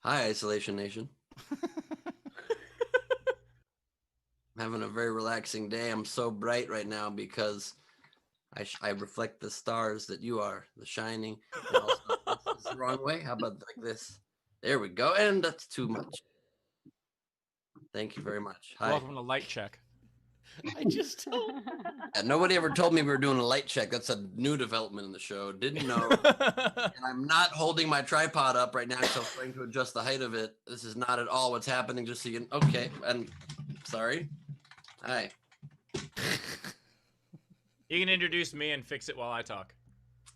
Hi, Isolation Nation. I'm having a very relaxing day. I'm so bright right now because I reflect the stars that you are, the shining. And also, this is the wrong way. How about like this? There we go. And that's too much. Thank you very much. Hi. Welcome to Light Check. I just don't. Nobody ever told me we were doing a light check. That's a new development in the show. Didn't know. And I'm not holding my tripod up right now because I'm trying to adjust the height of it. This is not at all what's happening. Just so you can. Okay. And sorry. Hi. You can introduce me and fix it while I talk.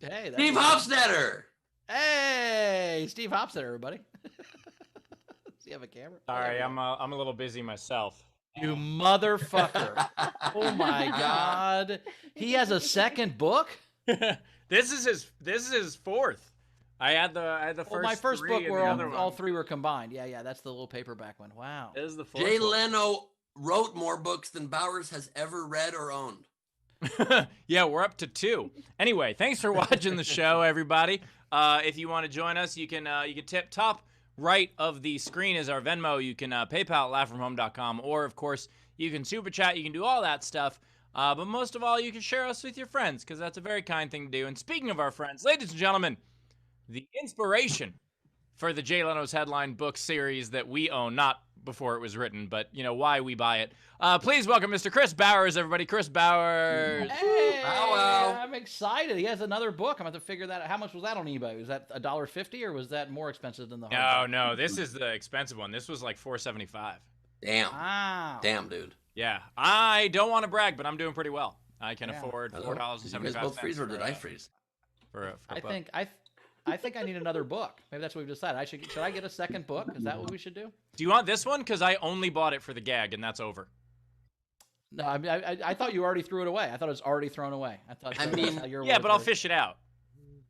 Hey, that's Steve Hofstetter. Hey, Steve Hofstetter, everybody. Does he have a camera? Sorry, I'm a little busy myself. You motherfucker! Oh my god, he has a second book. This is his fourth. I had the first. Well, my first three book and where the other all one. three were combined. Yeah, that's the little paperback one. Wow. This is the fourth. Jay one. Leno wrote more books than Bowers has ever read or owned. Yeah, we're up to 2. Anyway, thanks for watching the show, everybody. If you want to join us, you can tip top right of the screen is our Venmo. You can PayPal at laughfromhome.com, or of course you can super chat. You can do all that stuff. But most of all, you can share us with your friends because that's a very kind thing to do. And speaking of our friends, ladies and gentlemen, the inspiration for the Jay Leno's Headline book series that we own, not before it was written, but you know why we buy it. Please welcome Mr. Chris Bowers, everybody. Chris Bowers. Hey, Bow wow. I'm excited. He has another book. I'm going to have to figure that out. How much was that on eBay? Was that $1.50 or was that more expensive than the hardback? No, this is the expensive one. This was like $4.75. Damn. Wow. Damn, dude. Yeah, I don't want to brag, but I'm doing pretty well. I can Yeah. afford Hello? $4.75. Did you guys both freeze or did I freeze? For a I book. think I need another book. Maybe that's what we've decided. Should I get a second book? Is that what we should do? Do you want this one? Because I only bought it for the gag, and that's over. No, I thought you already threw it away. I thought it was already thrown away. I mean, Yeah, but I'll fish it out.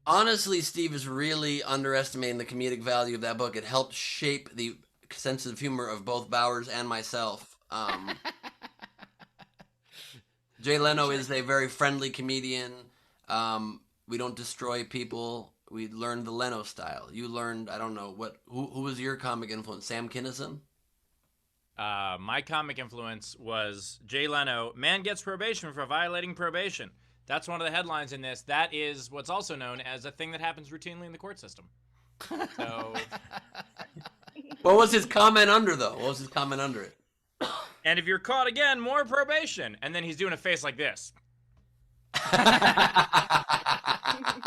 Honestly, Steve is really underestimating the comedic value of that book. It helped shape the sense of humor of both Bowers and myself. Jay Leno is a very friendly comedian. We don't destroy people. We learned the Leno style. You learned, I don't know, who was your comic influence? Sam Kinison? My comic influence was Jay Leno. Man gets probation for violating probation. That's one of the headlines in this. That is what's also known as a thing that happens routinely in the court system. So, What was his comment under, though? What was his comment under it? and if you're caught again, more probation. And then he's doing a face like this.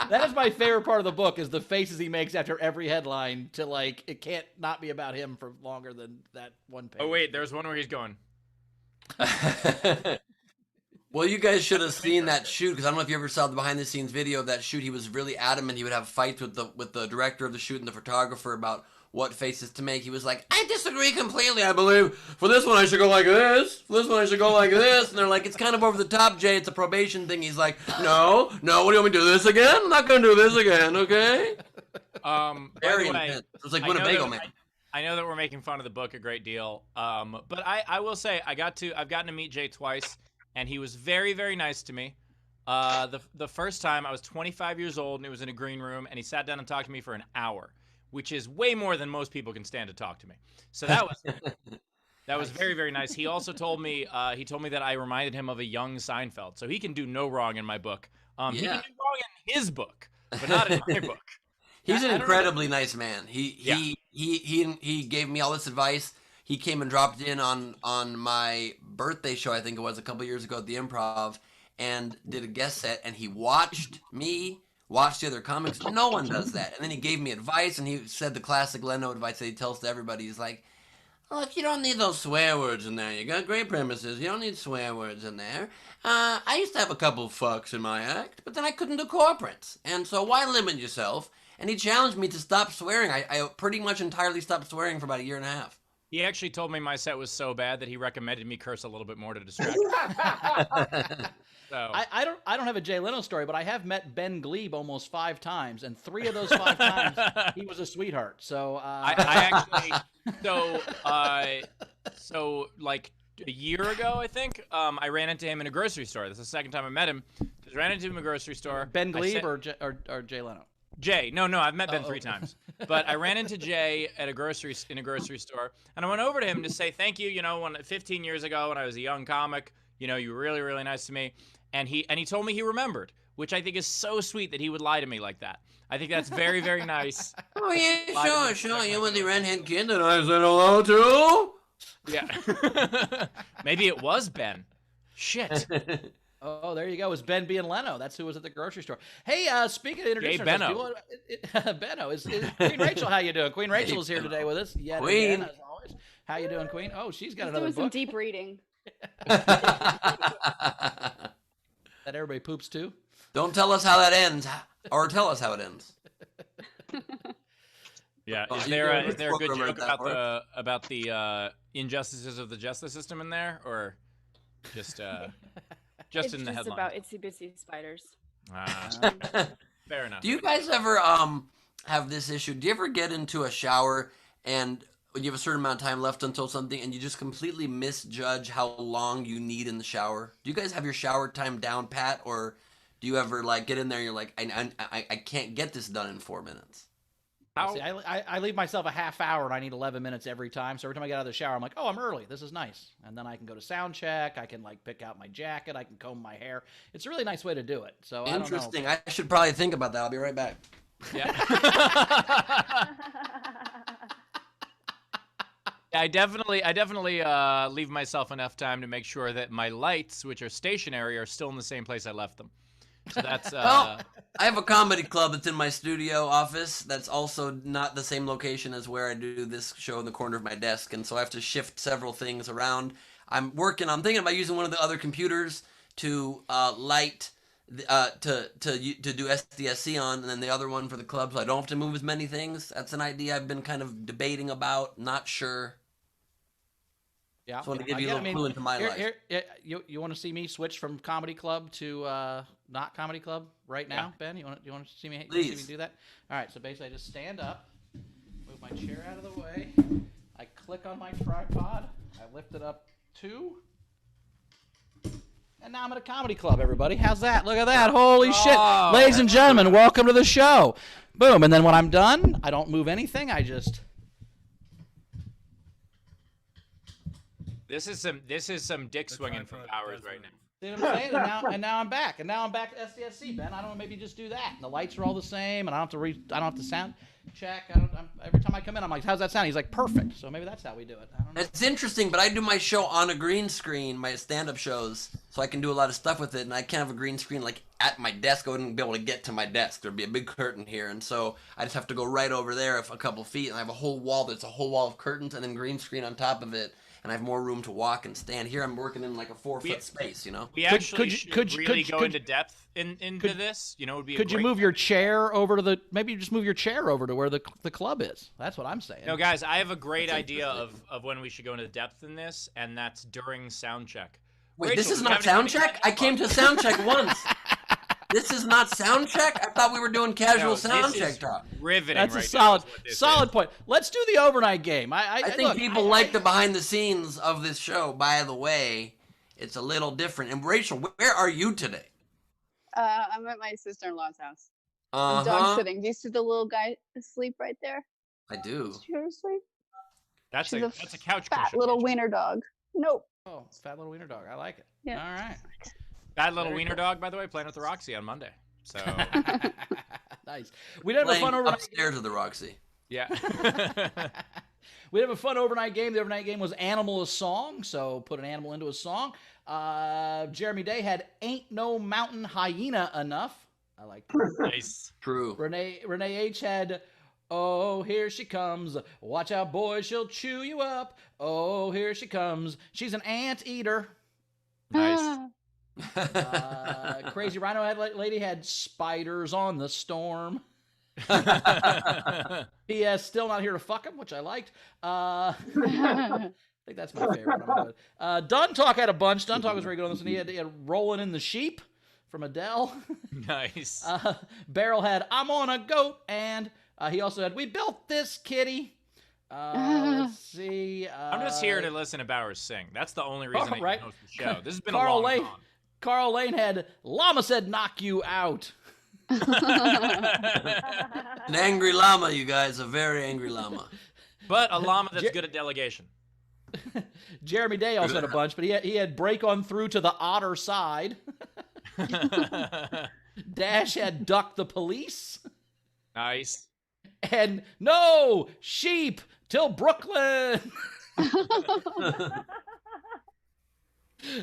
That is my favorite part of the book is the faces he makes after every headline to like it can't not be about him for longer than that one page. Oh, wait, there's one where he's going. Well, you guys should have seen that shoot because I don't know if you ever saw the behind-the-scenes video of that shoot. He was really adamant he would have fights with the director of the shoot and the photographer about what faces to make. He was like, I disagree completely. I believe for this one I should go like this. For this one I should go like this. And they're like, it's kind of over the top, Jay. It's a probation thing. He's like, no. What do you want me to do this again? I'm not going to do this again, okay? By Very the way, intense. It was like I know Winnebago that- Man. I know that we're making fun of the book a great deal, but I will say I've gotten to meet Jay twice, and he was very, very nice to me. The first time I was 25 years old, and it was in a green room, and he sat down and talked to me for an hour, which is way more than most people can stand to talk to me. So that was very, very nice. He also told me that I reminded him of a young Seinfeld, so he can do no wrong in my book. He can do wrong in his book, but not in my book. He's an I don't know. incredibly nice man. He gave me all this advice. He came and dropped in on my birthday show, I think it was a couple years ago at the Improv, and did a guest set. And he watched me, watched the other comics. No one does that. And then he gave me advice, and he said the classic Leno advice that he tells to everybody. He's like, look, you don't need those swear words in there. You got great premises. You don't need swear words in there. I used to have a couple of fucks in my act, but then I couldn't do corporates. And so why limit yourself? And he challenged me to stop swearing. I pretty much entirely stopped swearing for about a year and a half. He actually told me my set was so bad that he recommended me curse a little bit more to distract me. So I don't have a Jay Leno story, but I have met Ben Gleib almost 5 times, and 3 of those 5 times he was a sweetheart. So I actually so like a year ago, I think, I ran into him in a grocery store. This is the second time I met him. I ran into him in a grocery store. Ben I Gleib said- or Jay Leno? Jay. No, I've met Ben 3 times. But I ran into Jay at a grocery store, and I went over to him to say thank you. 15 years ago when I was a young comic, you were really, really nice to me. And he told me he remembered, which I think is so sweet that he would lie to me like that. I think that's very, very nice. Oh yeah, sure. You were the redhead kid that I said hello to. Yeah. Maybe it was Ben. Shit. Oh, there you go. It was Ben being Leno. That's who was at the grocery store. Hey, speaking of introducing ourselves, Benno, is Queen Rachel, how you doing? Queen Rachel is here today with us. Yet Queen. Again, as always. How you doing, Queen? Oh, she's got another doing book. some deep reading. That everybody poops too? Don't tell us how that ends, or tell us how it ends. Yeah, Oh, is you there know, a which good book joke wrote that about the injustices of the justice system in there, or just It's in the just headline? about itsy bitsy spiders. Fair enough. Do you guys ever have this issue? Do you ever get into a shower and when you have a certain amount of time left until something and you just completely misjudge how long you need in the shower? Do you guys have your shower time down pat, or do you ever like get in there and you're like, I can't get this done in 4 minutes? See, I leave myself a half hour and I need 11 minutes every time. So every time I get out of the shower, I'm like, oh, I'm early. This is nice. And then I can go to sound check. I can like pick out my jacket. I can comb my hair. It's a really nice way to do it. So Interesting. I should probably think about that. I'll be right back. Yeah. I definitely leave myself enough time to make sure that my lights, which are stationary, are still in the same place I left them. So that's Well, I have a comedy club that's in my studio office that's also not the same location as where I do this show in the corner of my desk, and so I have to shift several things around. I'm thinking about using one of the other computers to light to do SDSC on, and then the other one for the club, so I don't have to move as many things. That's an idea I've been kind of debating about, not sure. Yeah, Just want to give you a little clue into my life. You want to see me switch from comedy club to not comedy club right now, Ben? You want to see me? Please. See me do that? All right. So basically, I just stand up, move my chair out of the way. I click on my tripod. I lift it up 2. And now I'm at a comedy club, everybody. How's that? Look at that. Holy shit. Ladies and gentlemen, welcome to the show. Boom. And then when I'm done, I don't move anything. I just... This is some dick swinging from Powers right now. See what I'm saying? And now I'm back. And now I'm back at SDSC, Ben. I don't know, maybe just do that. And the lights are all the same, and I don't have to sound check. Every time I come in, I'm like, how's that sound? He's like, perfect. So maybe that's how we do it. I don't know. It's interesting, but I do my show on a green screen, my stand-up shows, so I can do a lot of stuff with it, and I can't have a green screen like at my desk. I wouldn't be able to get to my desk. There'd be a big curtain here, and so I just have to go right over there a couple feet, and I have a whole wall that's a whole wall of curtains and then green screen on top of it. And I have more room to walk and stand. Here I'm working in like a 4-foot space, We actually should really go into depth into this. It would be. Could you move your chair over to maybe you just move your chair over to where the club is? That's what I'm saying. No, guys, I have a great idea of when we should go into depth in this, and that's during sound check. Wait, Rachel, this is not sound check? I came to sound check once. This is not sound check? I thought we were doing casual sound check talk. Riveting. That's right a solid point. Let's do the overnight game. I think people like the behind the scenes of this show. By the way, it's a little different. And Rachel, where are you today? I'm at my sister-in-law's house. I'm dog sitting. Do you see the little guy asleep right there? I do. Is she asleep? That's a couch fat cushion. little wiener dog. Nope. Oh, fat little wiener dog. I like it. Yeah. All right. Bad little wiener dog, by the way, playing with the Roxy on Monday. So nice. We did have a fun overnight upstairs of the Roxy. Yeah. We have a fun overnight game. The overnight game was Animal a Song, so put an animal into a song. Jeremy Day had Ain't No Mountain Hyena Enough. I like that. Nice. True. Renee H had Oh, here she comes. Watch out, boy, she'll chew you up. Oh, here she comes. She's an anteater. Nice. Crazy Rhino lady had Spiders on the Storm. P.S. Still not here to fuck him, which I liked. I think that's my favorite. Dunn Talk had a bunch. Dunn Talk was very good on this, and he had Rolling in the Sheep from Adele. Nice. Beryl had I'm on a Goat, and he also had We Built This Kitty. Let's see. I'm just here to listen to Bowers sing. That's the only reason I can host the show. This has been Carl a long Lane. con. Carl Lane had Llama Said Knock You Out. An angry llama, you guys. A very angry llama. But a llama that's good at delegation. Jeremy Day also had a bunch, but he had break on through to the otter side. Dash had duck the police. Nice. And no sheep till Brooklyn.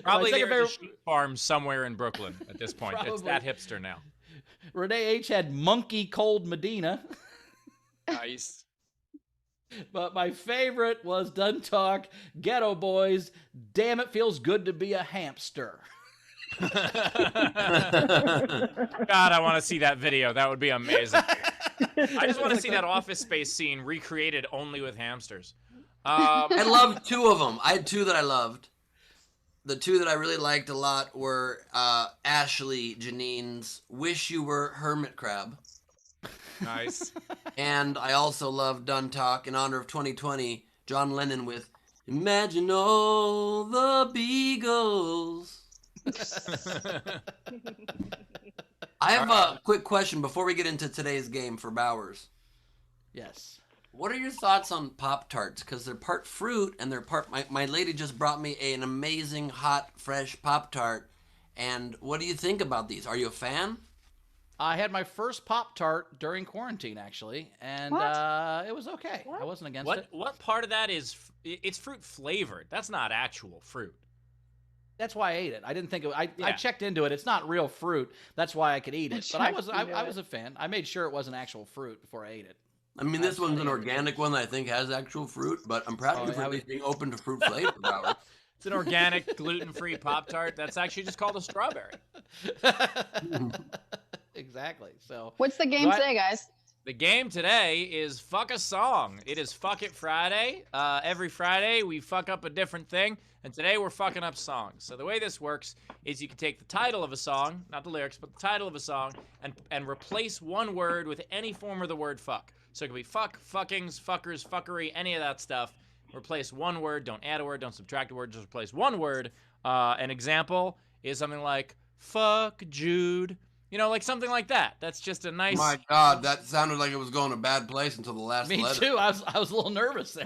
Probably there's a sheep farm somewhere in Brooklyn at this point. Probably. It's that hipster now. Renee H had monkey cold Medina. Nice. But my favorite was Done Talk Ghetto Boys. Damn, it feels good to be a hamster. God, I want to see that video. That would be amazing. I just want to see that Office Space scene recreated only with hamsters. I loved two of them. I had two that I loved. The two that I really liked a lot were Ashley Janine's Wish You Were Hermit Crab. Nice. And I also love Done Talk in honor of 2020, John Lennon with Imagine All the Beagles. I have a quick question before we get into today's game for Bowers. Yes. What are your thoughts on Pop-Tarts? Because they're part fruit and they're part... My lady just brought me an amazing, hot, fresh Pop-Tart. And what do you think about these? Are you a fan? I had my first Pop-Tart during quarantine, actually, and it was okay. I wasn't against it. What part of that is... It's fruit flavored. That's not actual fruit. That's why I ate it. I didn't think I checked into it. It's not real fruit. That's why I could eat it. But I was a fan. I made sure it wasn't actual fruit before I ate it. I mean, this one's an organic one that I think has actual fruit, but I'm proud of you for at least being open to fruit flavor. It's an organic, gluten-free Pop-Tart. That's actually just called a strawberry. Exactly. So what's the game today, guys? The game today is Fuck a Song. It is Fuck It Friday. Every Friday, we fuck up a different thing, and today we're fucking up songs. So the way this works is you can take the title of a song, not the lyrics, but the title of a song, and replace one word with any form of the word fuck. So it could be fuck, fuckings, fuckers, fuckery, any of that stuff. Replace one word, don't add a word, don't subtract a word, just replace one word. An example is something like, fuck Jude. You know, like something like that. That's just a nice... My God, that sounded like it was going a bad place until the last letter. Me too. I was a little nervous there.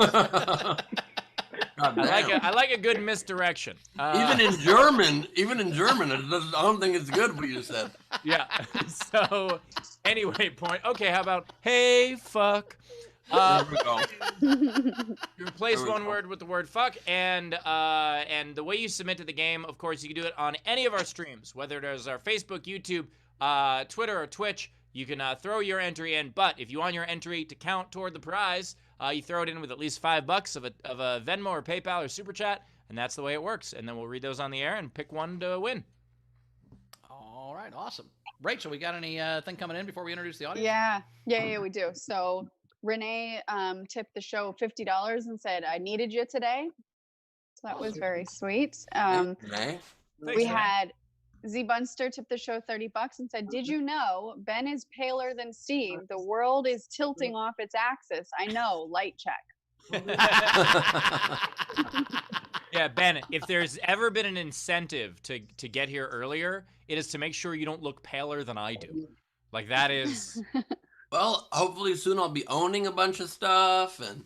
I like a good misdirection. Even in German, I don't think it's good what you said. Yeah. So, anyway, point. Okay, how about, hey, fuck. There we go. You replace one word with the word fuck, and the way you submit to the game, of course, you can do it on any of our streams, whether it is our Facebook, YouTube, Twitter, or Twitch. You can throw your entry in, but if you want your entry to count toward the prize, you throw it in with at least $5 of a Venmo or PayPal or Super Chat, and that's the way it works. And then we'll read those on the air and pick one to win. All right, awesome. Rachel, we got anything coming in before we introduce the audience? Yeah, we do. So Renee tipped the show $50 and said, I needed you today. So that was very sweet. We had Z Bunster tipped the show $30 and said, did you know Ben is paler than Steve? The world is tilting off its axis. I know, light check. Yeah, Ben, if there's ever been an incentive to get here earlier, it is to make sure you don't look paler than I do. Like, that is... Well, hopefully soon I'll be owning a bunch of stuff. And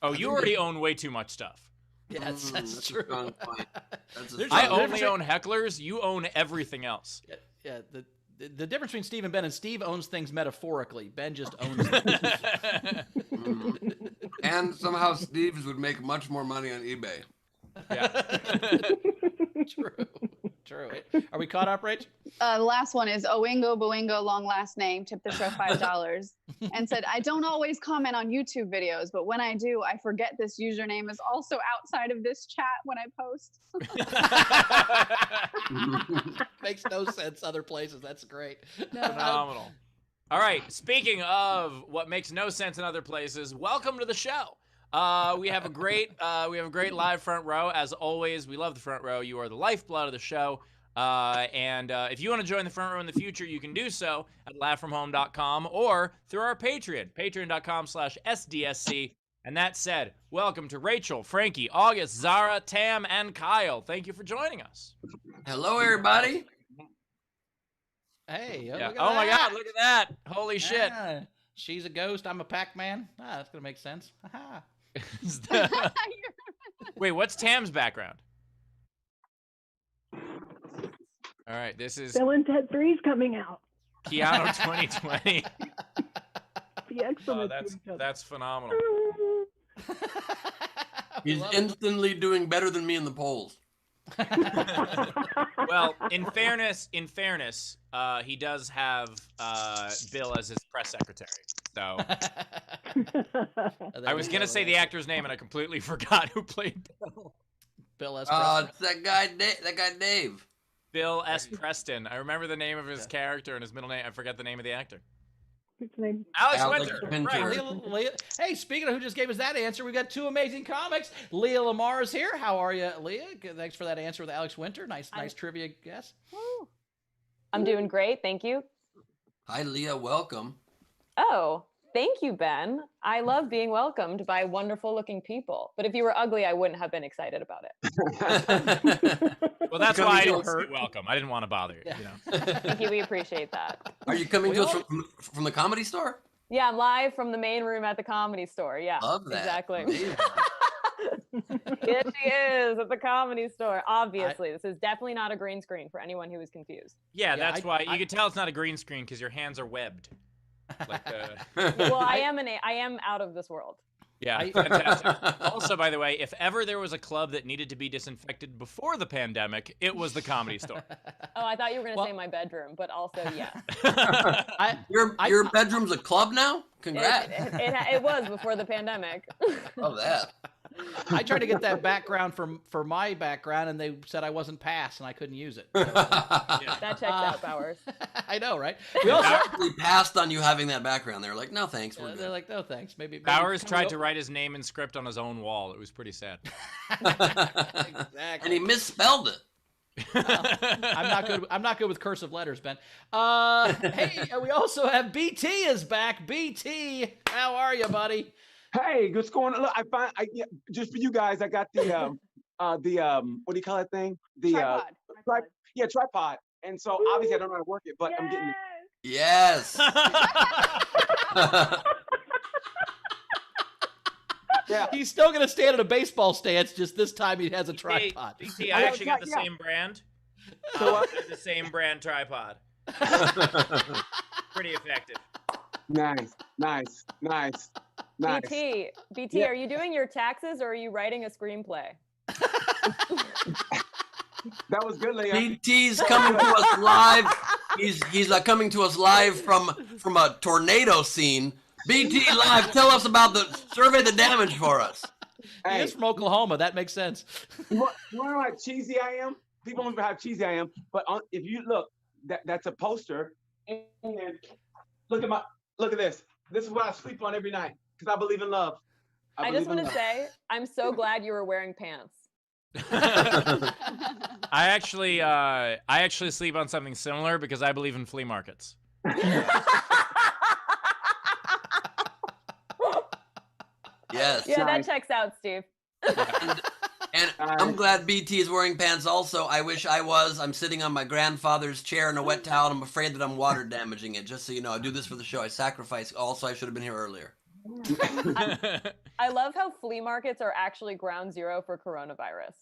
oh, you already own way too much stuff. Yes, that's true. I only own hecklers. You own everything else. Yeah. The difference between Steve and Ben is Steve owns things metaphorically. Ben just owns them. And somehow Steve's would make much more money on eBay. Yeah. True. Are we caught up, Rach? The last one is Oingo Boingo, long last name, tipped the show $5 and said, I don't always comment on YouTube videos, but when I do, I forget this username is also outside of this chat when I post. Makes no sense other places. That's great. Phenomenal. All right. Speaking of what makes no sense in other places, welcome to the show. We have a great live front row. As always, we love the front row. You are the lifeblood of the show. And if you want to join the front row in the future, you can do so at laughfromhome.com or through our Patreon, patreon.com/SDSC. And that said, welcome to Rachel, Frankie, August, Zara, Tam, and Kyle. Thank you for joining us. Hello, everybody. Hey, Yeah. look at Oh my that. God, look at that. Holy shit. Yeah. She's a ghost. I'm a Pac-Man. That's going to make sense. Wait, what's Tam's background? All right, this is Bill and Ted 3's coming out. Keanu 2020. The excellent. That's phenomenal. He's instantly doing better than me in the polls. Well, in fairness, he does have Bill as his press secretary. So I was gonna say the actor's name, and I completely forgot who played Bill. Bill S. It's that guy Dave. Bill S. Preston. I remember the name of his character and his middle name. I forget the name of the actor. What's his name? Alex Alex Winter. Winter. Right. Leah. Hey, speaking of who just gave us that answer, we got two amazing comics. Leah Lamarr is here. How are you, Leah? Thanks for that answer with Alex Winter. Nice trivia guess. I'm doing great, thank you. Hi, Leah. Welcome. Oh, thank you, Ben. I love being welcomed by wonderful-looking people. But if you were ugly, I wouldn't have been excited about it. Well, that's why I didn't say welcome. I didn't want to bother you. You know. Thank you. We appreciate that. Are you coming to us from the Comedy Store? Yeah, I'm live from the main room at the Comedy Store. Yeah, Love that. exactly. Yes, she is at the Comedy Store. Obviously, this is definitely not a green screen for anyone who is confused. Yeah, that's why you could tell it's not a green screen because your hands are webbed. Like, well, I am out of this world. yeah, fantastic. Also, by the way, if ever there was a club that needed to be disinfected before the pandemic, it was the Comedy Store. Oh, I thought you were going to say my bedroom, but also yes. Your bedroom's a club now? Congrats. It was before the pandemic. Love that. I tried to get that background for my background, and they said I wasn't passed, and I couldn't use it. That checks out, Bowers. I know, right? We also actually passed on you having that background. They were like, no, thanks. they're like, no, thanks. Maybe Bowers tried to write his name in script on his own wall. It was pretty sad. Exactly. And he misspelled it. I'm not good with cursive letters, Ben. Hey, we also have BT is back. BT, how are you, buddy? Hey, what's going on? Look, just for you guys, I got the what do you call that thing? The Tripod. Tripod. And so obviously I don't know how to work it, but I'm getting it. Yes. Yeah. He's still gonna stand in a baseball stance. Just this time he has a tripod. BT, I actually got the same brand. The same brand tripod. Pretty effective. Nice. BT, are you doing your taxes or are you writing a screenplay? That was good, Leah. BT's coming to us live. He's coming to us live from a tornado scene. BT live. Tell us about survey the damage for us. He is from Oklahoma. That makes sense. You know how cheesy I am? People don't know how cheesy I am. But if you look, that's a poster. And look at this. This is what I sleep on every night because I believe in love. I just want to say, I'm so glad you were wearing pants. I actually sleep on something similar because I believe in flea markets. Yes. Yeah, that checks out, Steve. And I'm glad BT is wearing pants also. I wish I was. I'm sitting on my grandfather's chair in a wet towel, and I'm afraid that I'm water damaging it. Just so you know, I do this for the show. I sacrifice. Also, I should have been here earlier. I love how flea markets are actually ground zero for coronavirus.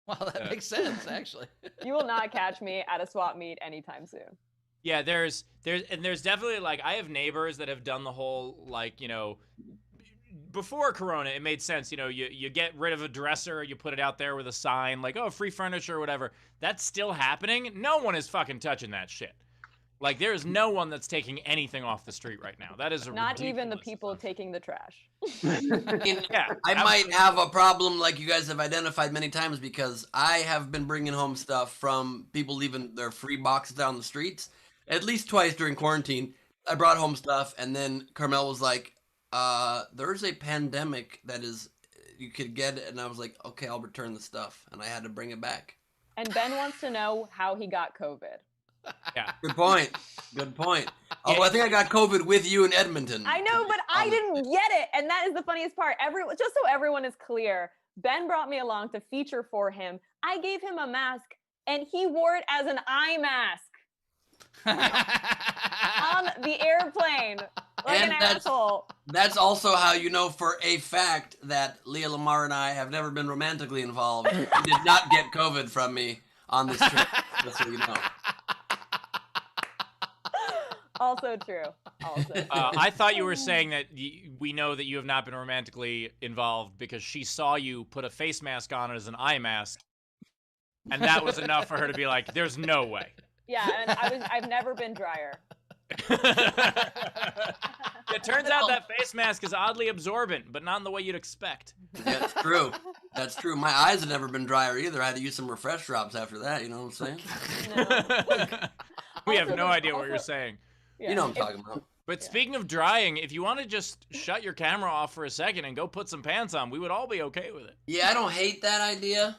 Well, that makes sense, actually. You will not catch me at a swap meet anytime soon. Yeah, there's definitely, like, I have neighbors that have done the whole, like, you know, before Corona, it made sense. You know, you get rid of a dresser, you put it out there with a sign like, oh, free furniture or whatever. That's still happening. No one is fucking touching that shit. Like, there is no one that's taking anything off the street right now. That is not even the people taking the trash. I might have a problem like you guys have identified many times because I have been bringing home stuff from people leaving their free boxes down the streets. At least twice during quarantine, I brought home stuff, and then Carmel was like, there's a pandemic that is, you could get it. And I was like, okay, I'll return the stuff. And I had to bring it back. And Ben wants to know how he got COVID. Yeah. Good point. Although I think I got COVID with you in Edmonton. I know, but I didn't get it. And that is the funniest part. Just so everyone is clear, Ben brought me along to feature for him. I gave him a mask and he wore it as an eye mask. On the airplane, like And an asshole. That's also how you know for a fact that Leah Lamarr and I have never been romantically involved. He did not get COVID from me on this trip. Just so you know. Also true. Also true. I thought you were saying that we know that you have not been romantically involved because she saw you put a face mask on as an eye mask, and that was enough for her to be like, "There's no way." Yeah, and I've never been drier. It turns out that face mask is oddly absorbent, but not in the way you'd expect. That's true. That's true. My eyes have never been drier either. I had to use some refresh drops after that. You know what I'm saying? No. We have no idea what you're saying. Yeah. You know what I'm talking about. But speaking of drying, if you want to just shut your camera off for a second and go put some pants on, we would all be okay with it. Yeah, I don't hate that idea.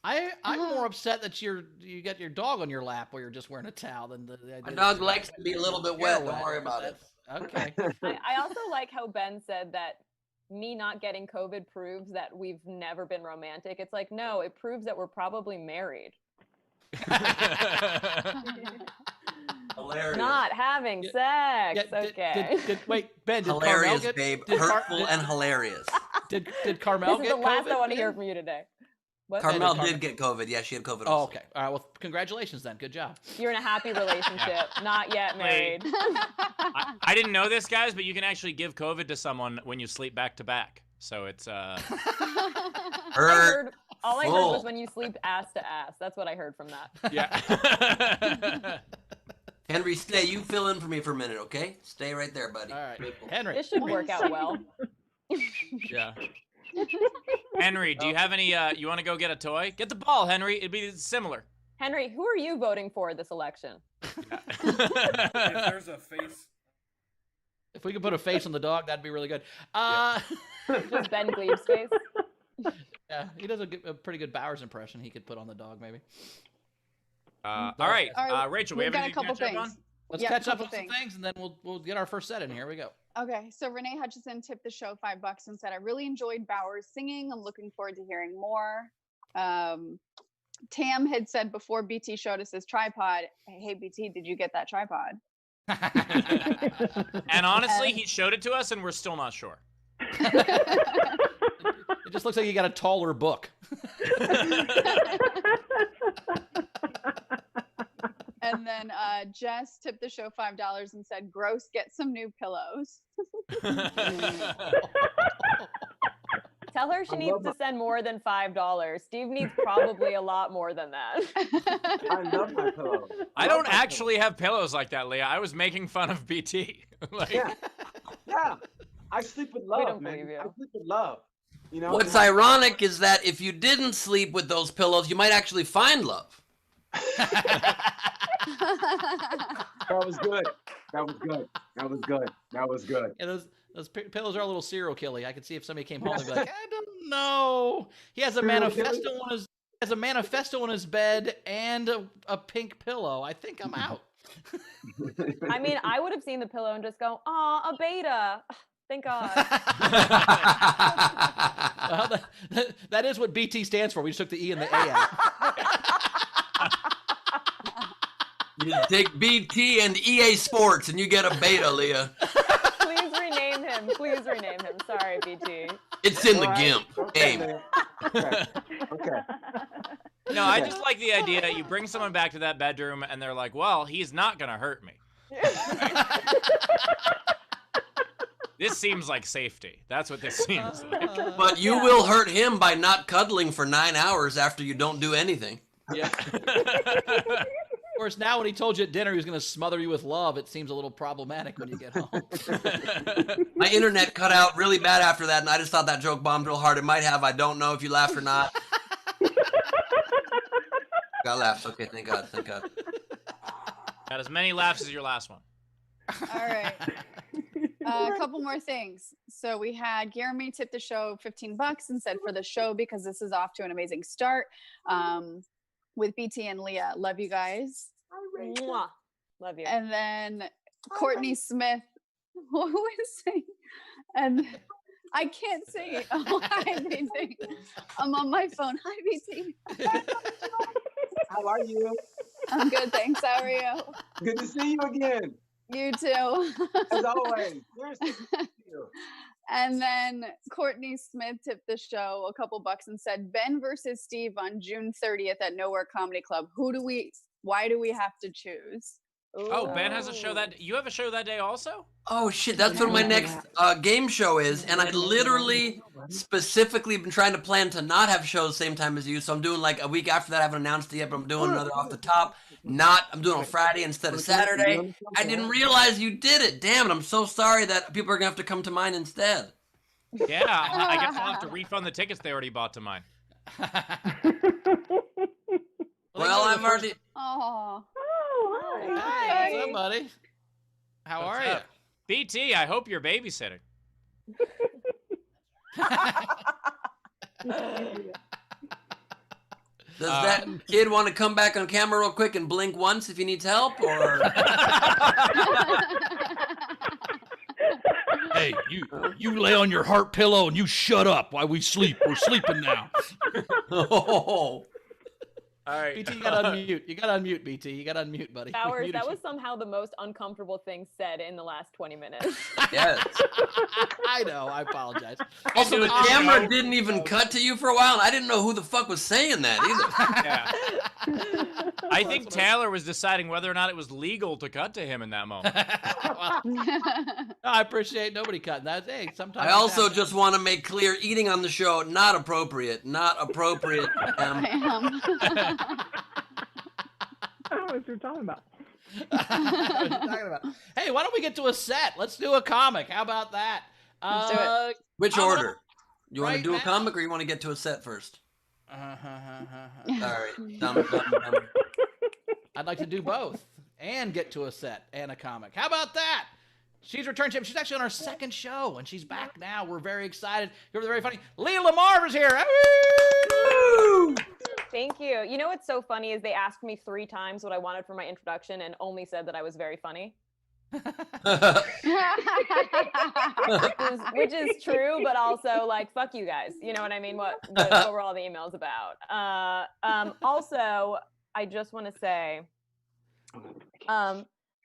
I'm more upset that you got your dog on your lap while you're just wearing a towel than the idea. My dog likes to be a little bit wet. Don't worry about it. Okay. I also like how Ben said that me not getting COVID proves that we've never been romantic. It's like, no, it proves that we're probably married. Hilarious. Not having sex. Okay. Wait, Ben, did Hilarious, Carmel get, babe. did Hurtful and hilarious. Did Carmel This is get the last COVID? I want to hear from you today. What? Carmel did get COVID. Yeah, she had COVID. Oh, also. okay. All right. Well, congratulations then. Good job. You're in a happy relationship, not yet married. I didn't know this, guys, but you can actually give COVID to someone when you sleep back to back. So it's All I heard was when you sleep ass to ass. That's what I heard from that. yeah. Henry, stay. You fill in for me for a minute, okay? Stay right there, buddy. All right. Henry. This should work out well. Yeah. Henry, do you have any, you want to go get a toy? Get the ball, Henry. It'd be similar. Henry, who are you voting for this election? If there's a face. If we could put a face on the dog, that'd be really good. Just Ben Gleib's face? Yeah, he does a pretty good Bowers impression he could put on the dog, maybe. All right. Rachel, we have got a anything couple to catch up things. on? Let's Yeah, catch up couple on some things. things, and then we'll get our first set in. Here we go. Okay, so Renee Hutchison tipped the show $5 and said, I really enjoyed Bowers singing. I'm looking forward to hearing more. Tam had said before BT showed us his tripod, hey, BT, did you get that tripod? And honestly, he showed it to us, and we're still not sure. It just looks like you got a taller book. And then Jess tipped the show $5 and said, gross, get some new pillows. Tell her she needs to send more than $5. Steve needs probably a lot more than that. I love my pillow. I don't actually have pillows like that, Leah. I was making fun of BT. Yeah. I sleep with love, We don't man. believe you. I sleep with love. You know. What's ironic is that if you didn't sleep with those pillows, you might actually find love. That was good. That was good. That was good. That was good. Yeah, those pillows are a little serial killy. I could see if somebody came home and be like, I don't know. He has a manifesto on his bed and a pink pillow. I think I'm out. I mean, I would have seen the pillow and just go, aw, a beta. Thank God. Well, that is what BT stands for. We just took the E and the A out. You take BT and EA Sports and you get a beta, Leah. Please rename him. Please rename him. Sorry, BT. It's in the GIMP game. Okay. No, I just like the idea that you bring someone back to that bedroom and they're like, well, he's not going to hurt me. This seems like safety. That's what this seems like. But you will hurt him by not cuddling for 9 hours after you don't do anything. Yeah. Of course, now when he told you at dinner he was going to smother you with love, it seems a little problematic when you get home. My internet cut out really bad after that, and I just thought that joke bombed real hard. It might have. I don't know if you laughed or not. Got laughs. Okay, thank God. Thank God. Got as many laughs as your last one. All right. A couple more things. So we had Jeremy tip the show $15 and said for the show, because this is off to an amazing start. With BT and Leah. Love you guys. Mwah. Love you. And then Courtney Smith. What was saying? And I can't sing it. Oh, hi, BT. I'm on my phone. Hi, BT. How are you? I'm good, thanks. How are you? Good to see you again. You too. As always. Seriously, good to see you. And then Courtney Smith tipped the show a couple bucks and said, Ben versus Steve on June 30th at Nowhere Comedy Club. Why do we have to choose? Oh, Ben has a show that, you have a show that day also? Oh shit, that's what my next game show is, and I literally specifically been trying to plan to not have shows same time as you, so I'm doing like a week after that. I haven't announced it yet, but I'm doing another off the top. I'm doing on Friday instead of Saturday. I didn't realize you did it. Damn it, I'm so sorry that people are gonna have to come to mine instead. Yeah, I guess I'll have to refund the tickets they already bought to mine. Well, I'm already... Oh. Hi. What's up, buddy? How are you? BT, I hope you're babysitting. Does that kid want to come back on camera real quick and blink once if he needs help, or? Hey, you lay on your heart pillow and you shut up while we sleep. We're sleeping now. Oh. All right. BT, you gotta unmute. You gotta unmute, BT. You gotta unmute, buddy. Bowers, that was somehow the most uncomfortable thing said in the last 20 minutes. Yes. I know. I apologize. Also, the camera didn't even cut to you for a while, and I didn't know who the fuck was saying that either. Yeah. I think Taylor was deciding whether or not it was legal to cut to him in that moment. Well, I appreciate nobody cutting that. Hey, sometimes. I also just want to make clear, eating on the show, not appropriate. Not appropriate. I am. I don't know what you're talking about. What are you talking about? Hey, why don't we get to a set? Let's do a comic. How about that? Let's do it. Which order? You want right to do a now? comic, or you want to get to a set first? All right. Dumb. I'd like to do both and get to a set and a comic. How about that? She's returned. She's actually on our second show, and she's back now. We're very excited. You're very funny. Leah Lamarr is here. Woo! Thank you. You know what's so funny is they asked me 3 times what I wanted for my introduction and only said that I was very funny. Which is true, but also like, fuck you guys. You know what I mean? What were all the emails about? Also, I just want to say,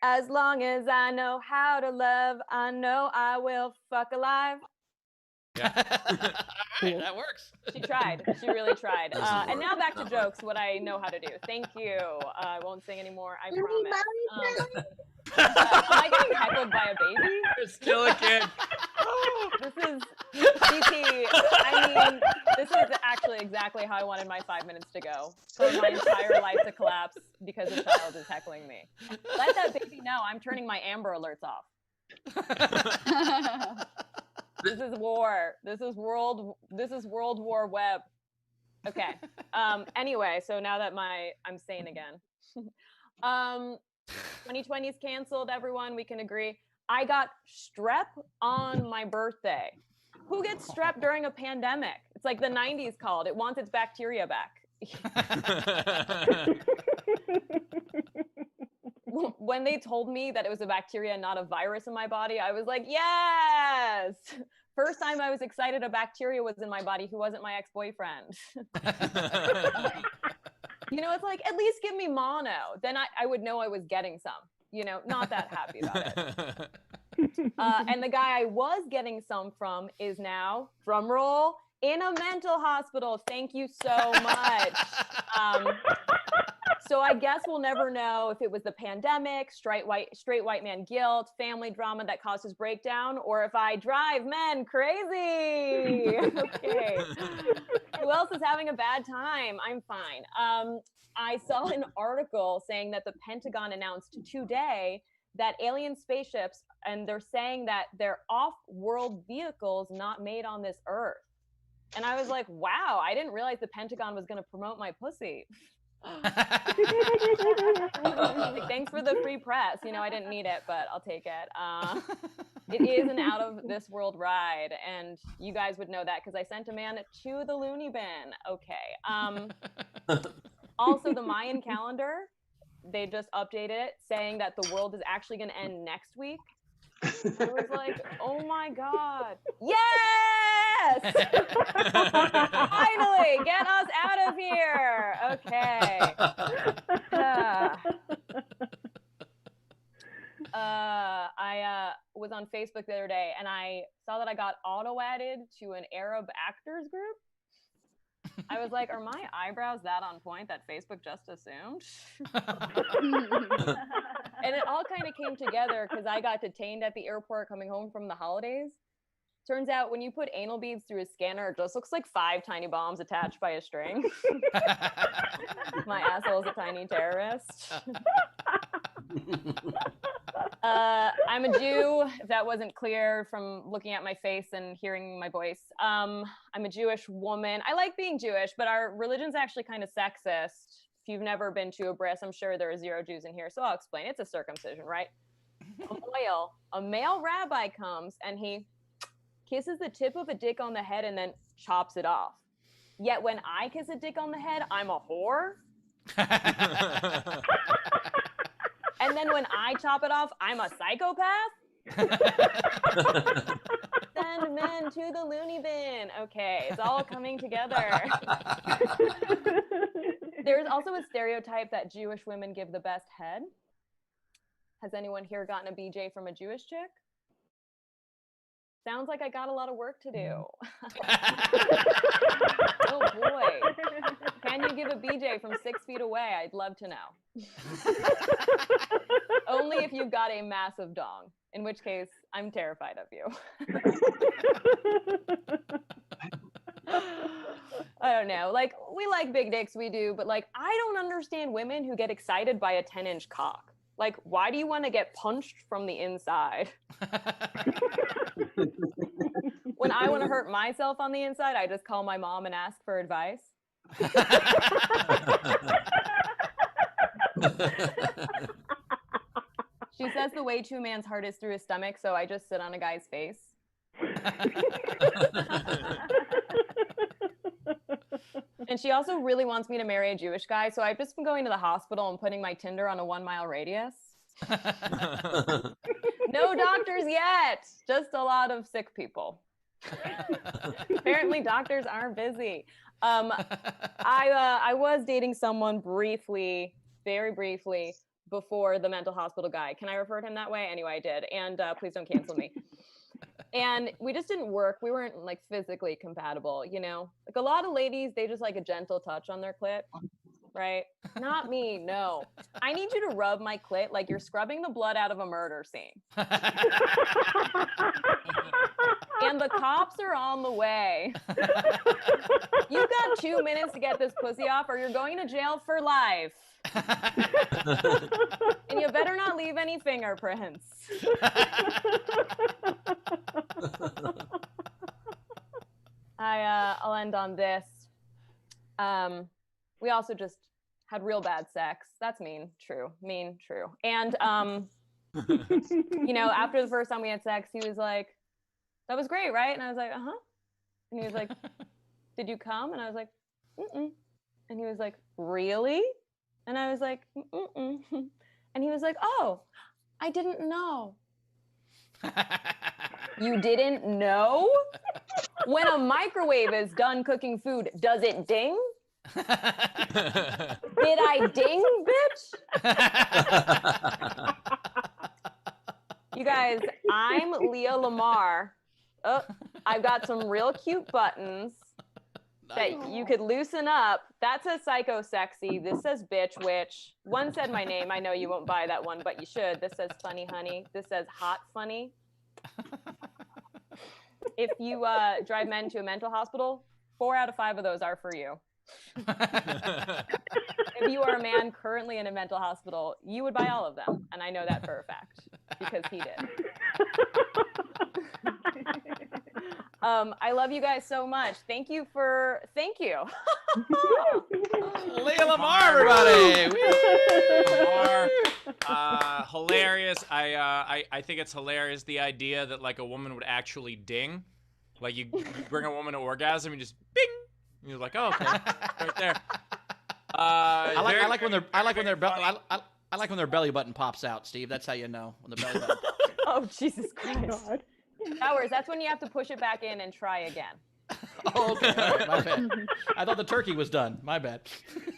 as long as I know how to love, I know I will fuck alive. All right, that works. She tried. She really tried. And now back to jokes, what I know how to do. Thank you. I won't sing anymore, I promise. Am I getting heckled by a baby? You're still a kid. This is, BT, I mean, this is actually exactly how I wanted my 5 minutes to go. For my entire life to collapse because a child is heckling me. Let that baby know I'm turning my Amber Alerts off. This is war. This is World War Web. Okay. Anyway, so now that I'm sane again. 2020 is canceled, everyone. We can agree. I got strep on my birthday. Who gets strep during a pandemic? It's like the 90s called. It wants its bacteria back. When they told me that it was a bacteria, not a virus in my body, I was like, yes! First time I was excited a bacteria was in my body who wasn't my ex-boyfriend. You know, it's like, at least give me mono. Then I would know I was getting some. You know, not that happy about it. And the guy I was getting some from is now, drum roll, in a mental hospital. Thank you so much. So I guess we'll never know if it was the pandemic, straight white man guilt, family drama that caused his breakdown, or if I drive men crazy. Okay. Who else is having a bad time? I'm fine. I saw an article saying that the Pentagon announced today that alien spaceships, and they're saying that they're off-world vehicles not made on this Earth. And I was like, wow, I didn't realize the Pentagon was going to promote my pussy. Like, thanks for the free press. You know, I didn't need it, but I'll take it. It is an out of this world ride, and you guys would know that because I sent a man to the loony bin. Okay. Also, the Mayan calendar, they just updated it saying that the world is actually going to end next week. It was like, oh my God. Yes! Finally, get us out of here. Okay. on Facebook the other day, and I saw that I got auto-added to an Arab actors group. I was like, are my eyebrows that on point that Facebook just assumed? And it all kind of came together because I got detained at the airport coming home from the holidays. Turns out when you put anal beads through a scanner, it just looks like 5 tiny bombs attached by a string. My asshole is a tiny terrorist. I'm a Jew, if that wasn't clear from looking at my face and hearing my voice. I'm a Jewish woman. I like being Jewish, but our religion's actually kind of sexist. If you've never been to a bris, I'm sure there are 0 Jews in here, so I'll explain. It's a circumcision, right? A male rabbi comes and he kisses the tip of a dick on the head and then chops it off. Yet when I kiss a dick on the head, I'm a whore. And then when I chop it off, I'm a psychopath? Send men to the loony bin. Okay, it's all coming together. There's also a stereotype that Jewish women give the best head. Has anyone here gotten a BJ from a Jewish chick? Sounds like I got a lot of work to do. Oh boy. Can you give a BJ from 6 feet away? I'd love to know. Only if you've got a massive dong, in which case I'm terrified of you. I don't know. Like, we like big dicks, we do, but like, I don't understand women who get excited by a 10-inch cock. Like, why do you want to get punched from the inside? When I want to hurt myself on the inside, I just call my mom and ask for advice. She says the way to a man's heart is through his stomach, so I just sit on a guy's face. And she also really wants me to marry a Jewish guy, so I've just been going to the hospital and putting my Tinder on a 1-mile radius. No doctors yet, just a lot of sick people. Apparently doctors are busy. I was dating someone briefly, very briefly, before the mental hospital guy. Can I refer to him that way? Anyway, I did. And please don't cancel me. And we just didn't work. We weren't like physically compatible, you know? Like a lot of ladies, they just like a gentle touch on their clit, right? Not me, no. I need you to rub my clit like you're scrubbing the blood out of a murder scene. And the cops are on the way. You've got 2 minutes to get this pussy off or you're going to jail for life. And you better not leave any fingerprints. I'll end on this. We also just had real bad sex. That's mean, true. Mean, true. And, you know, after the first time we had sex, he was like, that was great, right? And I was like, uh-huh. And he was like, did you come? And I was like, mm-mm. And he was like, really? And I was like, mm-mm. And he was like, oh, I didn't know. You didn't know? When a microwave is done cooking food, does it ding? Did I ding, bitch? You guys, I'm Leah Lamarr. Oh, I've got some real cute buttons that you could loosen up. That says psycho sexy. This says bitch witch. One said my name. I know you won't buy that one, but you should. This says funny honey. This says hot funny. If you drive men to a mental hospital, 4 out of 5 of those are for you. If you are a man currently in a mental hospital, you would buy all of them. And I know that for a fact because he did. I love you guys so much. Thank you. Leah Lamarr, everybody. Hilarious. I think it's hilarious, the idea that like a woman would actually ding. Like you bring a woman to orgasm and just bing. And you're like, oh, okay, right there. I like when their belly button pops out, Steve. That's how you know when the belly button. Oh Jesus Christ! Hours. That's when you have to push it back in and try again. Oh, okay. All right, my bad. I thought the turkey was done. My bad.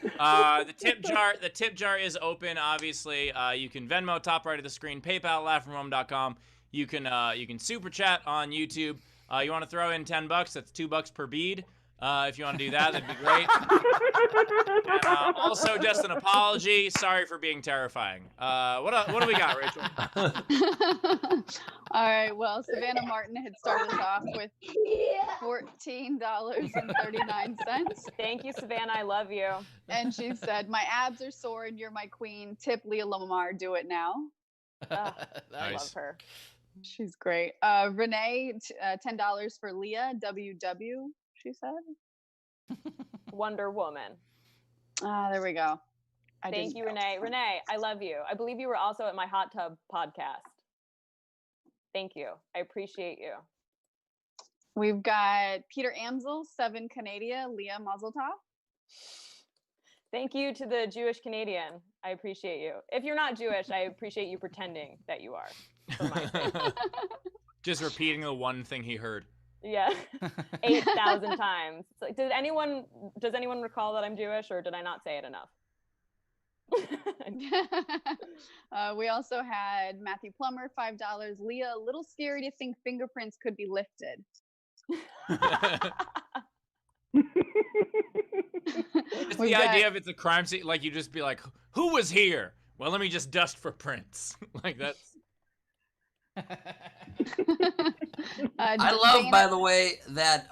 The tip jar is open. Obviously, you can Venmo top right of the screen, PayPal, laughfromhome.com. You can super chat on YouTube. You want to throw in $10? That's $2 per bead. If you want to do that, that'd be great. And, also, just an apology. Sorry for being terrifying. What do we got, Rachel? All right. Well, Savannah Martin had started us off with $14.39. Thank you, Savannah. I love you. And she said, "My abs are sore and you're my queen. Tip Leah Lamarr. Do it now." I Nice. love her. She's great. Renee, $10 for Leah. WW, she said. Wonder Woman. There we go. Thank you, Renee. Renee, I love you. I believe you were also at my hot tub podcast. Thank you. I appreciate you. We've got Peter Amsel, 7 Canada, Leah Mazel Tov. Thank you to the Jewish Canadian. I appreciate you. If you're not Jewish, I appreciate you pretending that you are. For my sake. Just repeating the one thing he heard. Yeah, 8,000 times. It's like, does anyone recall that I'm Jewish, or did I not say it enough? We also had Matthew Plummer, $5. Leah, a little scary to think fingerprints could be lifted. It's the idea of it's a crime scene, like you just be like, who was here? Well, let me just dust for prints. Like that's. I love, by the way, that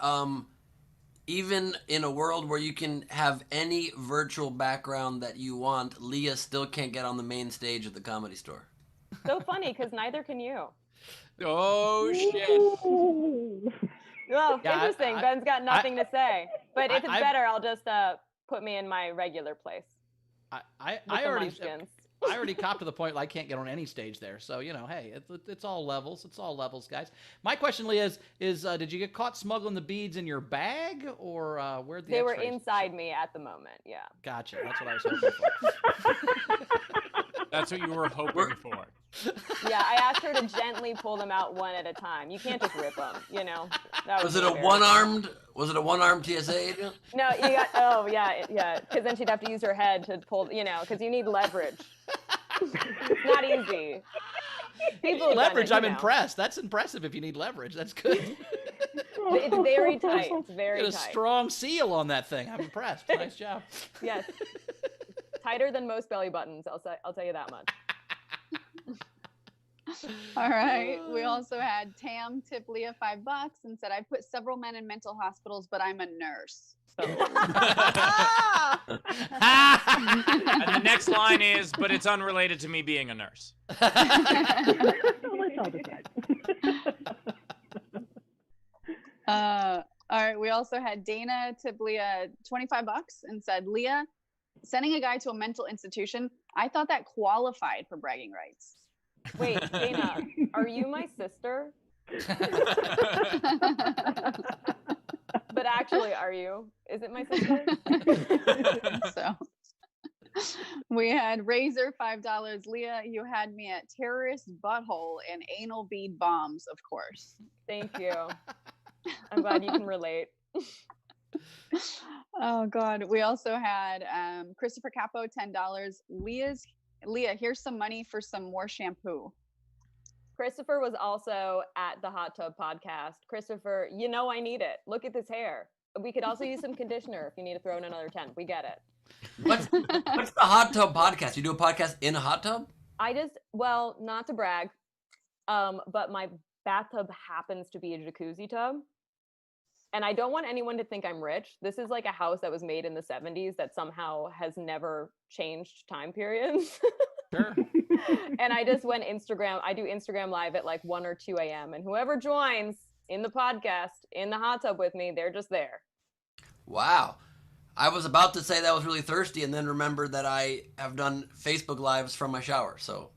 even in a world where you can have any virtual background that you want, Leah still can't get on the main stage at the Comedy Store. So funny, because neither can you. Oh, shit. Well, Yeah, interesting. Ben's got nothing to say. But if it's I- better, I'll just put me in my regular place. I with the already munchkins. I already copped to the point I can't get on any stage there. So, you know, hey, it's all levels. It's all levels, guys. My question, Leah, is did you get caught smuggling the beads in your bag, or where'd the They were X-rays? inside me at the moment, yeah. Gotcha. That's what I was hoping for. That's what you were hoping for. Yeah, I asked her to gently pull them out one at a time. You can't just rip them, you know. That Was would it be a embarrassing. one-armed TSA agent? No, you got. Oh yeah, because then she'd have to use her head to pull. You know, because you need leverage. It's not easy. People have done Leverage. it, I'm you know. impressed. That's impressive. If you need leverage, that's good. It's very tight. It's very Get a tight. strong seal on that thing. I'm impressed. Nice job. Yes. Tighter than most belly buttons. I'll tell you that much. All right. We also had Tam tip Leah $5 and said, "I put several men in mental hospitals, but I'm a nurse." So. And the next line is, but it's unrelated to me being a nurse. Let's all decide. All right. We also had Dana tip Leah $25 and said, "Leah, sending a guy to a mental institution, I thought that qualified for bragging rights." Wait, Dana, are you my sister? But actually, are you? Is it my sister? So we had Razor $5. Leah, you had me at terrorist butthole and anal bead bombs, of course. Thank you. I'm glad you can relate. Oh God. We also had Christopher Capo $10. Leah, here's some money for some more shampoo. Christopher was also at the Hot Tub podcast. Christopher, you know I need it. Look at this hair. We could also use some conditioner if you need to throw in another 10. We get it. What's the Hot Tub podcast? You do a podcast in a hot tub? Well, not to brag, but my bathtub happens to be a jacuzzi tub. And I don't want anyone to think I'm rich. This is like a house that was made in the 70s that somehow has never changed time periods. Sure. And I just went Instagram. I do Instagram live at like 1 or 2 a.m. And whoever joins in the podcast, in the hot tub with me, they're just there. Wow. I was about to say that was really thirsty and then remembered that I have done Facebook Lives from my shower. So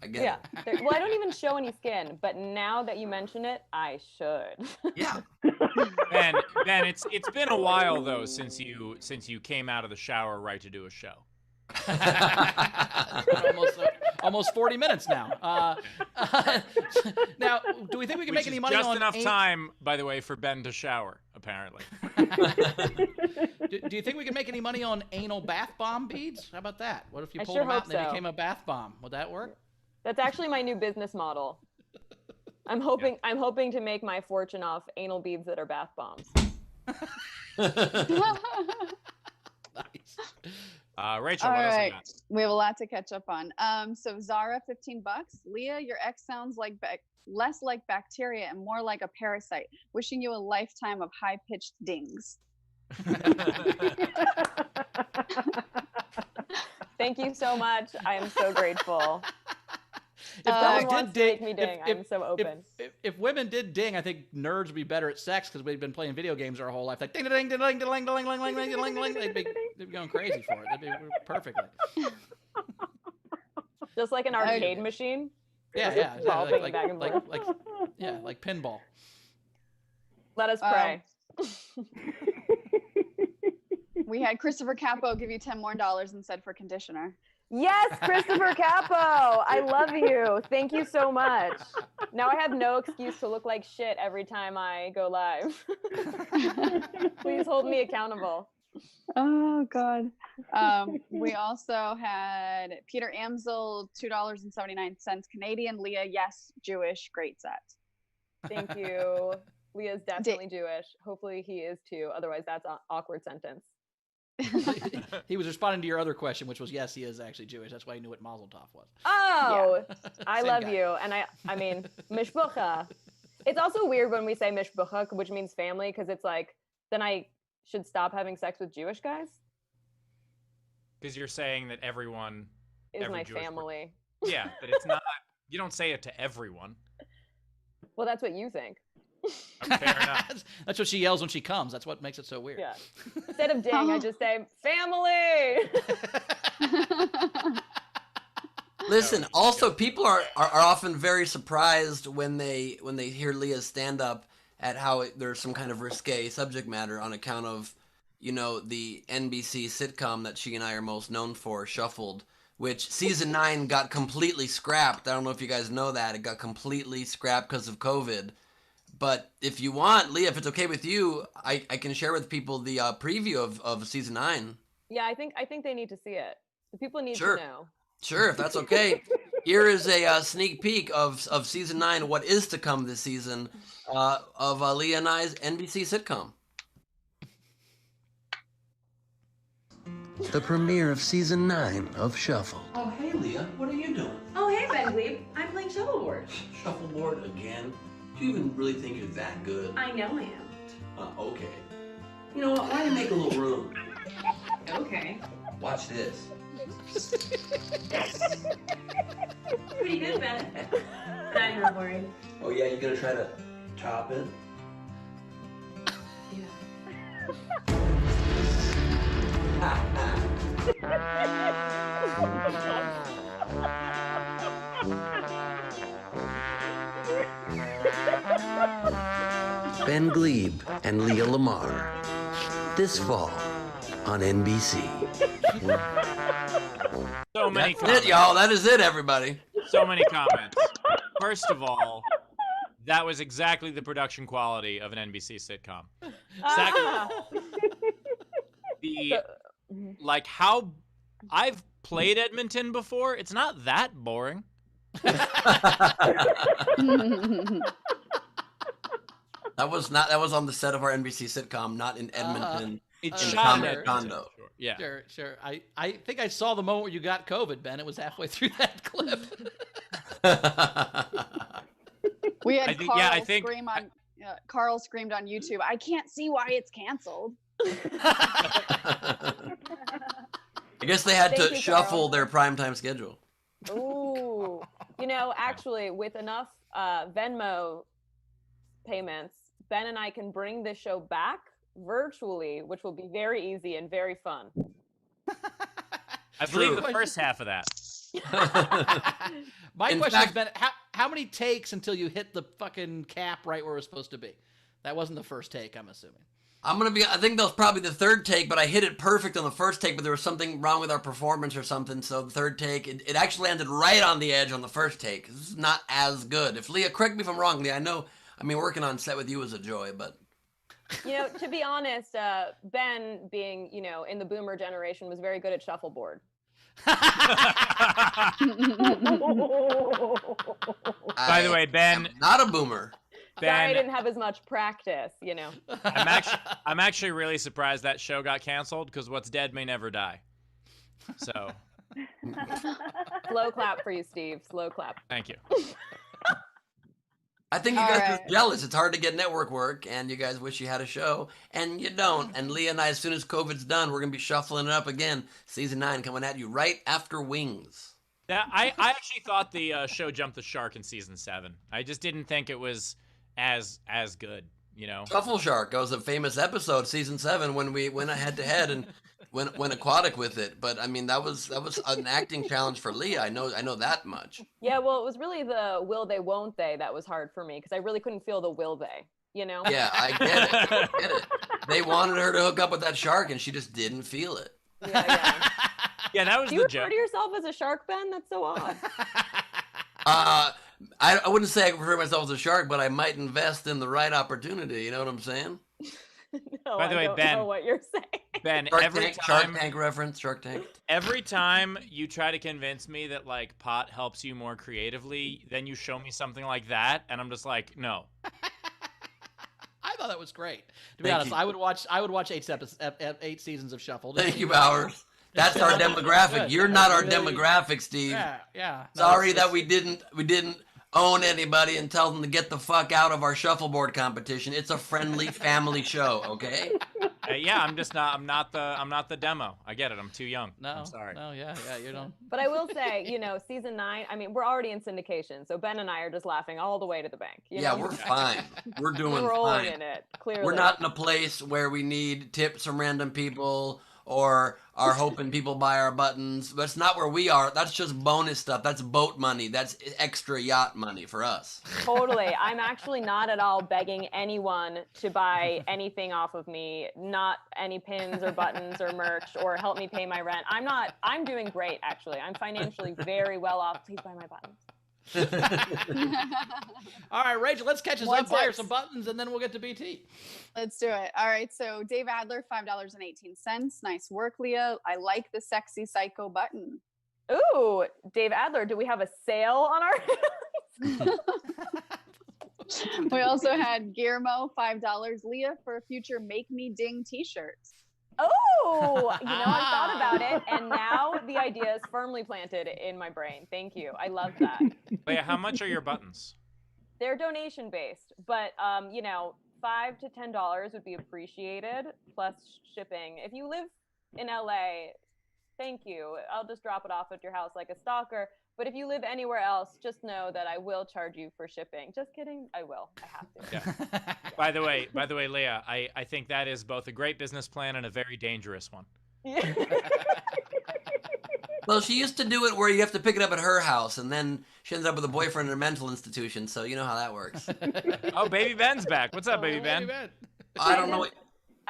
I get it. Well, I don't even show any skin, but now that you mention it, I should. Yeah. Ben, it's been a while though since you came out of the shower right to do a show. almost 40 minutes now. Now, do we think we can make any money just on enough time, by the way, for Ben to shower, apparently. Do you think we can make any money on anal bath bomb beads? How about that? What if you I pulled sure them out hope and they so. became a bath bomb? Would that work? That's actually my new business model. I'm hoping to make my fortune off anal beads that are bath bombs. Nice. Rachel, All what else you right. got? We have a lot to catch up on. So Zara, $15. Leah, your ex sounds like less like bacteria and more like a parasite. Wishing you a lifetime of high-pitched dings. Thank you so much. I am so grateful. If Someone girls wants did to make ding, me ding. I'm so open. If women did ding, I think nerds would be better at sex because we've been playing video games our whole life. Like ding ding ding ding ding ding ding ding ding ding ding. They'd be going crazy for it. They'd be perfectly. Just like an arcade machine. Yeah, Ball back and forth. like pinball. Let us pray. We had Christopher Capo give you $10 more instead for conditioner. Yes, Christopher Capo. I love you. Thank you so much. Now I have no excuse to look like shit every time I go live. Please hold me accountable. Oh God. We also had Peter Amsel, $2.79 Canadian. Leah, yes, Jewish, great set. Thank you. Leah's definitely Jewish. Hopefully he is too. Otherwise that's an awkward sentence. He was responding to your other question, which was yes, he is actually Jewish. That's why he knew what Mazel Tov was. Oh, yeah. I Same love guy. you. And I mean, mishpucha. It's also weird when we say mishpucha, which means family, because it's like, then I should stop having sex with Jewish guys? Because you're saying that everyone Is my Jewish family. Yeah, but it's not. You don't say it to everyone. Well, that's what you think. Fair enough. That's what she yells when she comes. That's what makes it so weird. Yeah. Instead of ding, I just say family. Listen, also people are often very surprised when they hear Leah's stand up at how there's some kind of risque subject matter on account of, you know, the NBC sitcom that she and I are most known for, Shuffled, which season 9 got completely scrapped. I don't know if you guys know that. It got completely scrapped because of COVID. But if you want, Leah, if it's okay with you, I can share with people the preview of season 9. Yeah, I think they need to see it. The people need Sure. to know. Sure, if that's okay. Here is a sneak peek of season 9, what is to come this season, of Leah and I's NBC sitcom. The premiere of season 9 of Shuffle. Oh, hey, Leah. What are you doing? Oh, hey, Ben Gleib. I'm playing shuffleboard. Shuffleboard again? Do you even really think you're that good? I know I am. Okay. You know what? Why don't you make a little room? Okay. Watch this. Pretty good, Ben. I'm not worried. Oh, yeah? You're gonna try to chop it? Ben Gleib and Leah Lamarr. This fall on NBC. So many That's comments. it, y'all. That is it, everybody. So many comments. First of all, that was exactly the production quality of an NBC sitcom. Second, like how I've played Edmonton before, it's not that boring. That was on the set of our NBC sitcom, not in Edmonton. It's in shot in the Edmonton. condo. Sure. Yeah. Sure. I think I saw the moment where you got COVID, Ben. It was halfway through that clip. We had Carl I screamed on YouTube, I can't see why it's canceled. I guess they had Thank to you, shuffle Carl. their primetime schedule. Ooh. You know, actually, with enough Venmo payments, Ben and I can bring this show back virtually, which will be very easy and very fun. I believe the first half of that. My In question has fact- been, how many takes until you hit the fucking cap right where it was supposed to be? That wasn't the first take, I'm assuming. I think that was probably the third take, but I hit it perfect on the first take, but there was something wrong with our performance or something, so the third take, it actually landed right on the edge on the first take. This is not as good. If Leah, correct me if I'm wrong, Leah, working on set with you is a joy, but... You know, to be honest, Ben, being, you know, in the boomer generation, was very good at shuffleboard. By the way, Ben, not a boomer. Sorry, I Ben, didn't have as much practice, you know. I'm actually really surprised that show got canceled because what's dead may never die. So, Slow clap for you, Steve. Slow clap. thank you. I think you All guys right. are jealous. It's hard to get network work, and you guys wish you had a show, and you don't. And Leah and I, as soon as COVID's done, we're gonna be shuffling it up again. Season 9 coming at you right after Wings. Yeah, I actually thought the show jumped the shark in season 7. I just didn't think it was as good, you know. Truffle Shark was a famous episode, season 7, when we went head to head and went aquatic with it. But I mean, that was an acting challenge for Leah. I know that much. Yeah, well, it was really the will they, won't they that was hard for me because I really couldn't feel the will they, you know? Yeah, I get it. I get it. They wanted her to hook up with that shark, and she just didn't feel it. Yeah. Yeah, that was Do you the refer joke. to yourself as a shark, Ben? That's so odd. I wouldn't say I refer to myself as a shark, but I might invest in the right opportunity. You know what I'm saying? No, By the way, I don't Ben- know what you're saying. Ben, Shark Tank reference, Shark Tank. every time you try to convince me that like pot helps you more creatively, then you show me something like that, and I'm just like, no. I thought that was great. To be Thank honest, you. I would watch 8 seasons of Shuffle. Thank you, Bowers. That's our demographic. Good. You're not our Really- demographic, Steve. Yeah. No, Sorry it's- that we didn't own anybody and tell them to get the fuck out of our shuffleboard competition. It's a friendly family show, okay? Yeah, I'm not the demo. I get it. I'm too young. No, I'm sorry. No, yeah, you don't. But I will say, you know, season 9, I mean, we're already in syndication, so Ben and I are just laughing all the way to the bank. You Yeah, know? we're fine. We're doing We're rolling fine. in it, clearly. We're not in a place where we need tips from random people or are hoping people buy our buttons. That's not where we are. That's just bonus stuff. That's boat money. That's extra yacht money for us. Totally. I'm actually not at all begging anyone to buy anything off of me, not any pins or buttons or merch or help me pay my rent. I'm doing great, actually. I'm financially very well off. Please buy my buttons. All right, Rachel, let's catch us up. What's Buy her next? some buttons, and then we'll get to BT. Let's do it. All right. So Dave Adler, $5.18. Nice work, Leah. I like the sexy psycho button. Ooh, Dave Adler, do we have a sale on our We also had Guillermo, $5. Leah, for a future Make Me Ding t-shirts. Oh, you know, I thought about it, and now the idea is firmly planted in my brain. Thank you. I love that. Leah, how much are your buttons? They're donation based, but you know, $5 to $10 would be appreciated, plus shipping. If you live in LA, thank you. I'll just drop it off at your house like a stalker. But if you live anywhere else, just know that I will charge you for shipping. Just kidding. I will. I have to. Yeah. By the way, Leah, I think that is both a great business plan and a very dangerous one. Well, she used to do it where you have to pick it up at her house, and then she ends up with a boyfriend in a mental institution, so you know how that works. Oh, Baby Ben's back. What's up, Baby Ben? I don't know.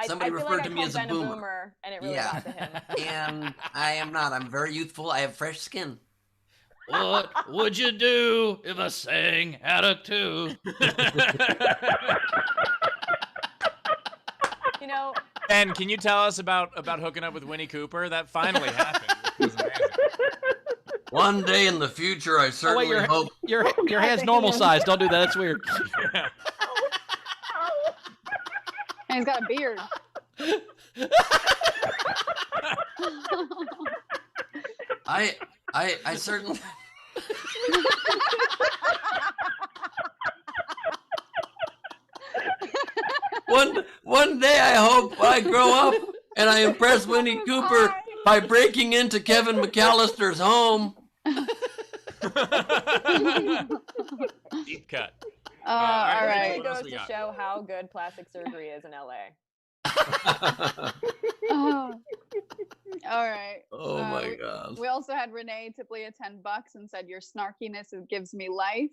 Somebody I feel referred like to I me called as a Ben boomer. And it really Yeah. got to him. And I am not. I'm very youthful. I have fresh skin. What would you do if I sang out of tune? You know, Ben, can you tell us about hooking up with Winnie Cooper? That finally happened. It was amazing. One day in the future, I certainly hope. Your hand's normal size. Don't do that. That's weird. And he's got a beard. I certainly. One day I hope I grow up and I impress Winnie Cooper by breaking into Kevin McAllister's home. Deep cut. All it right. really goes to show how good plastic surgery is in LA. Oh. All right. Oh my God. We also had Renee tip Leah $10 and said your snarkiness gives me life.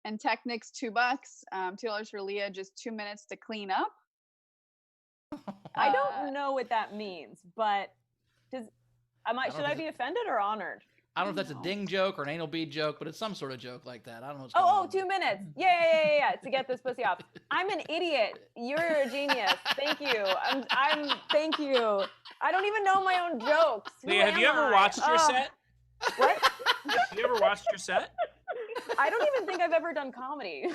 And Technics $2. $2 for Leah, just 2 minutes to clean up. I don't know what that means, but should I be offended or honored? I don't know if that's a ding joke or an anal bead joke, but it's some sort of joke like that. I don't know what's Oh, 2 minutes. Yeah. To get this pussy off. I'm an idiot. You're a genius. Thank you. Thank you. I don't even know my own jokes. Leah, have you ever watched your set? What? Have you ever watched your set? I don't even think I've ever done comedy.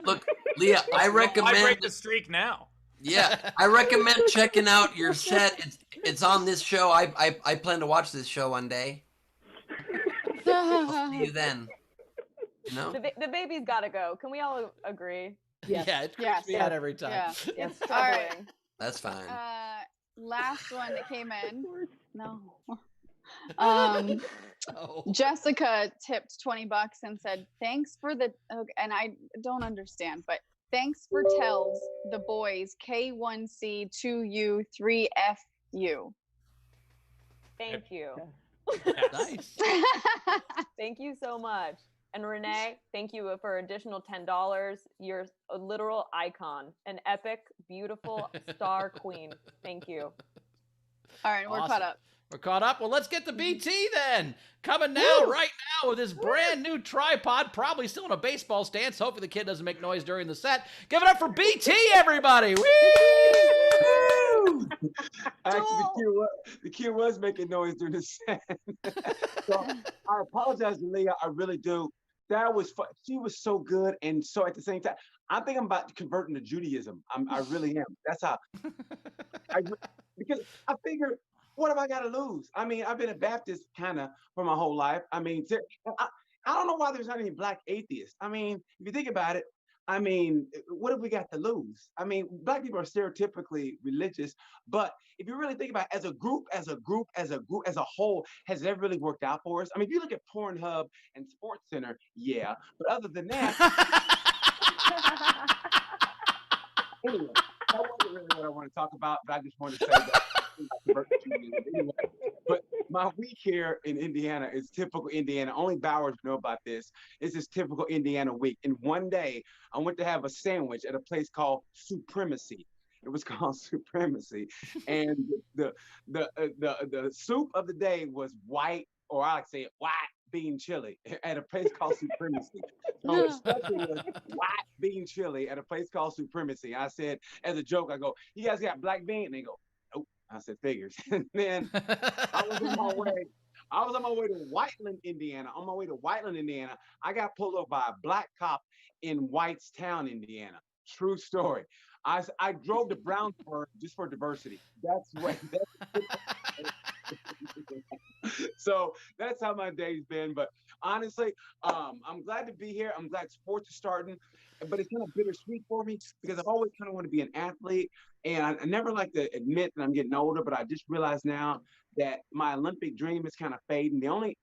Look, Leah, I recommend. I break the streak now. Yeah, I recommend checking out your set. It's on this show. I plan to watch this show one day. I'll see you then. You know? The baby's gotta go. Can we all agree? Yeah, it creeps me out every time. Yeah. It's All right. troubling. That's fine. Last one that came in. No. Oh. Jessica tipped $20 and said, "Thanks for the," and I don't understand, but thanks for tells the boys K1C 2U 3FU. Thank you. Nice. Thank you so much. And Renee, thank you for additional $10. You're a literal icon, an epic, beautiful star queen. Thank you. All right, we're caught up. We're caught up. Well, let's get to BT then. Coming now, right now, with this brand new tripod, probably still in a baseball stance. Hopefully the kid doesn't make noise during the set. Give it up for BT, everybody. Woo! Actually, the kid was making noise during the set. So I apologize to Leah. I really do. That was fun. She was so good, and so at the same time, I think I'm about to convert into Judaism. I really am. That's how. Because I figure, what have I got to lose? I mean, I've been a Baptist kind of for my whole life. I mean, I don't know why there's not any black atheists. I mean, if you think about it, I mean, what have we got to lose? I mean, black people are stereotypically religious, but if you really think about it, as a whole, has it ever really worked out for us? I mean, if you look at Pornhub and SportsCenter, yeah, but other than that, anyway, that wasn't really what I want to talk about, but I just wanted to say that. Anyway, but my week here in Indiana is typical Indiana. Only Bowers know about this. This is typical Indiana week. And one day I went to have a sandwich at a place called Supremacy. It was called Supremacy, and the soup of the day was white, or I like to say it, white bean chili at a place called Supremacy. So the special was white bean chili at a place called Supremacy. I said, as a joke, I go, "You guys got black bean?" And they go, "Nope." I said, "Figures." And then I was on my way to Whiteland, Indiana. On my way to Whiteland, Indiana, I got pulled over by a black cop in Whitestown, Indiana. True story. I drove to Brownsburg just for diversity. So that's how my day's been. But honestly, I'm glad to be here. I'm glad sports is starting, but it's kind of bittersweet for me because I've always kind of wanted to be an athlete, and I never like to admit that I'm getting older, but I just realized now that my Olympic dream is kind of fading. The only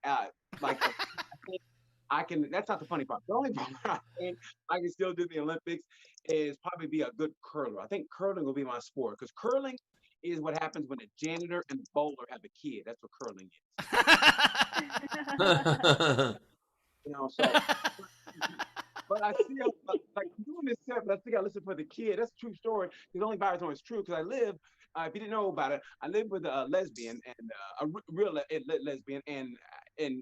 that's not the funny part. The only part I think I can still do the Olympics is probably be a good curler. I think curling will be my sport, because curling is what happens when the janitor and the bowler have a kid. That's what curling is. You know, so but I still like doing this set, but I think I listen for the kid. That's a true story. The only virus know it's true, because I live, if you didn't know about it, I live with a lesbian, and a real lesbian, and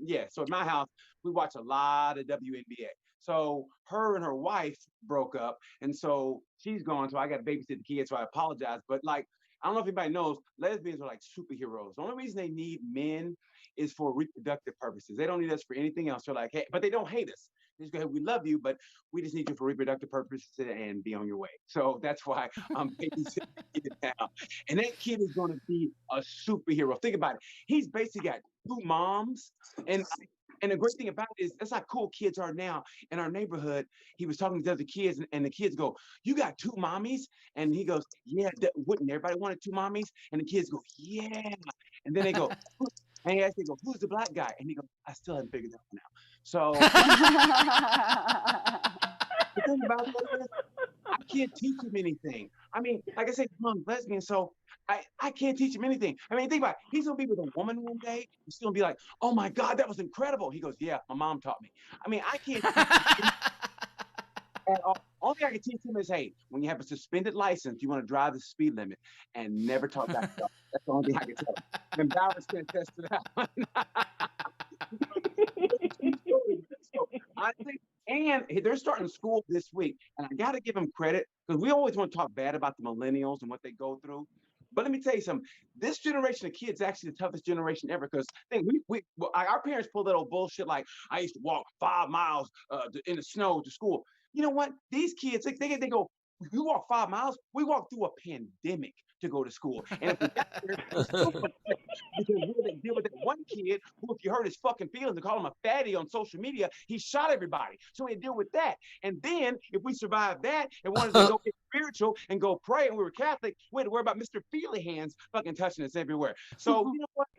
yeah, so at my house we watch a lot of WNBA. So her and her wife broke up, and so she's gone, so I got to babysit the kids, so I apologize. But like, I don't know if anybody knows, lesbians are like superheroes. The only reason they need men is for reproductive purposes. They don't need us for anything else. They're like, hey, but they don't hate us. They just go, hey, we love you, but we just need you for reproductive purposes and be on your way. So that's why I'm babysitting the kid now. And that kid is going to be a superhero. Think about it. He's basically got two moms. And the great thing about it is, that's how cool kids are now. In our neighborhood, he was talking to the other kids, and the kids go, "You got two mommies?" And he goes, "Yeah, wouldn't everybody wanted two mommies?" And the kids go, "Yeah." And then they go, and he actually go, "Who's the black guy?" And he goes, "I still haven't figured that one out." So the thing about it is, I can't teach him anything. I mean, like I said, I'm lesbian, so I can't teach him anything. I mean, think about it. He's going to be with a woman one day. He's going to be like, "Oh, my God, that was incredible." He goes, "Yeah, my mom taught me." I mean, I can't teach him at all. Only thing I can teach him is, hey, when you have a suspended license, you want to drive the speed limit and never talk that stuff. That's the only thing I can tell him. And Bowers can attest to that one. I think, and they're starting school this week, and I got to give them credit because we always want to talk bad about the millennials and what they go through. But let me tell you something. This generation of kids is actually the toughest generation ever because our parents pulled that old bullshit like I used to walk 5 miles in the snow to school. You know what? These kids, they go, you walk 5 miles. We walked through a pandemic to go to school. And if we got there, because we deal with that one kid who, if you hurt his fucking feelings and call him a fatty on social media, he shot everybody. So we had to deal with that. And then if we survived that and wanted to go get spiritual and go pray, and we were Catholic, we had to worry about Mr. Feely hands fucking touching us everywhere. So you know what?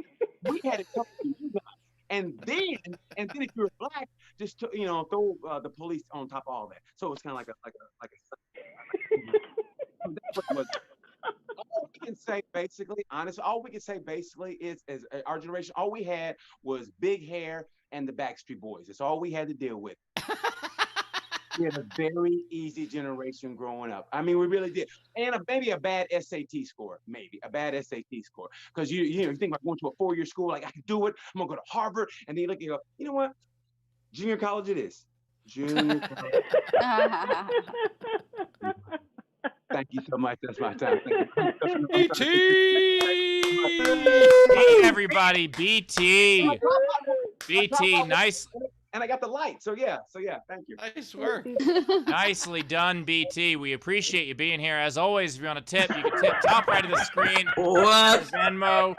We had it tough for you guys. And then if you're black, just throw the police on top of all that. So it's kind of like a that's what it was. All we can say basically, honestly, all we can say basically is our generation, all we had was big hair and the Backstreet Boys. That's all we had to deal with. We had a very easy generation growing up. I mean, we really did. And maybe a bad SAT score, Because you think about going to a 4-year school, like I can do it. I'm gonna go to Harvard, and then you look and go, you know what? Junior college it is. Junior college. Thank you so much. That's my time. BT! Hey, everybody. BT. BT, nice. And I got the light. So yeah, thank you. Nice work. Nicely done, BT. We appreciate you being here. As always, if you want to tip, you can tip top right of the screen. What? Venmo.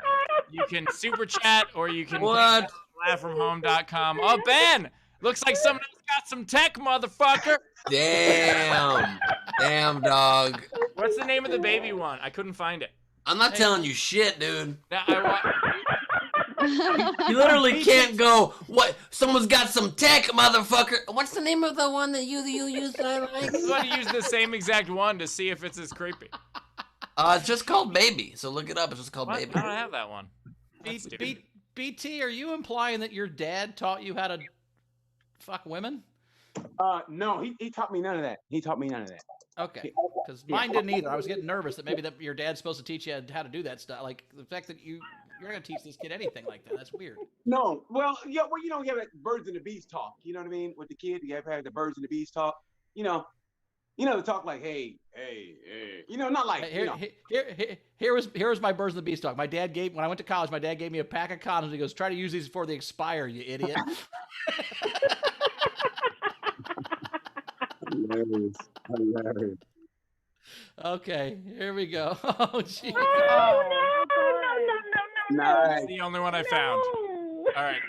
You can super chat or you can laughfromhome.com. Oh, Ben! Looks like someone else got some tech, motherfucker. Damn, dog. What's the name of the baby one? I couldn't find it. I'm not telling you shit, dude. You literally can't go, what? Someone's got some tech, motherfucker. What's the name of the one that you used that I like? I want to use the same exact one to see if it's as creepy. It's just called Baby, so look it up. It's just called Baby. I don't have that one. BT, are you implying that your dad taught you how to fuck women? No, he taught me none of that. Okay, because mine didn't either. I was getting nervous that maybe your dad's supposed to teach you how to do that stuff. Like the fact that you're going to teach this kid anything like that. That's weird. No, you have that birds and the bees talk. You know what I mean? With the kid, you ever had the birds and the bees talk? You know, the talk like, hey. Not like, Here was my birds and the bees talk. My dad when I went to college, my dad gave me a pack of condoms. He goes, try to use these before they expire, you idiot. Hilarious. Okay, here we go. Oh, gee. No. That's the only one I found. All right.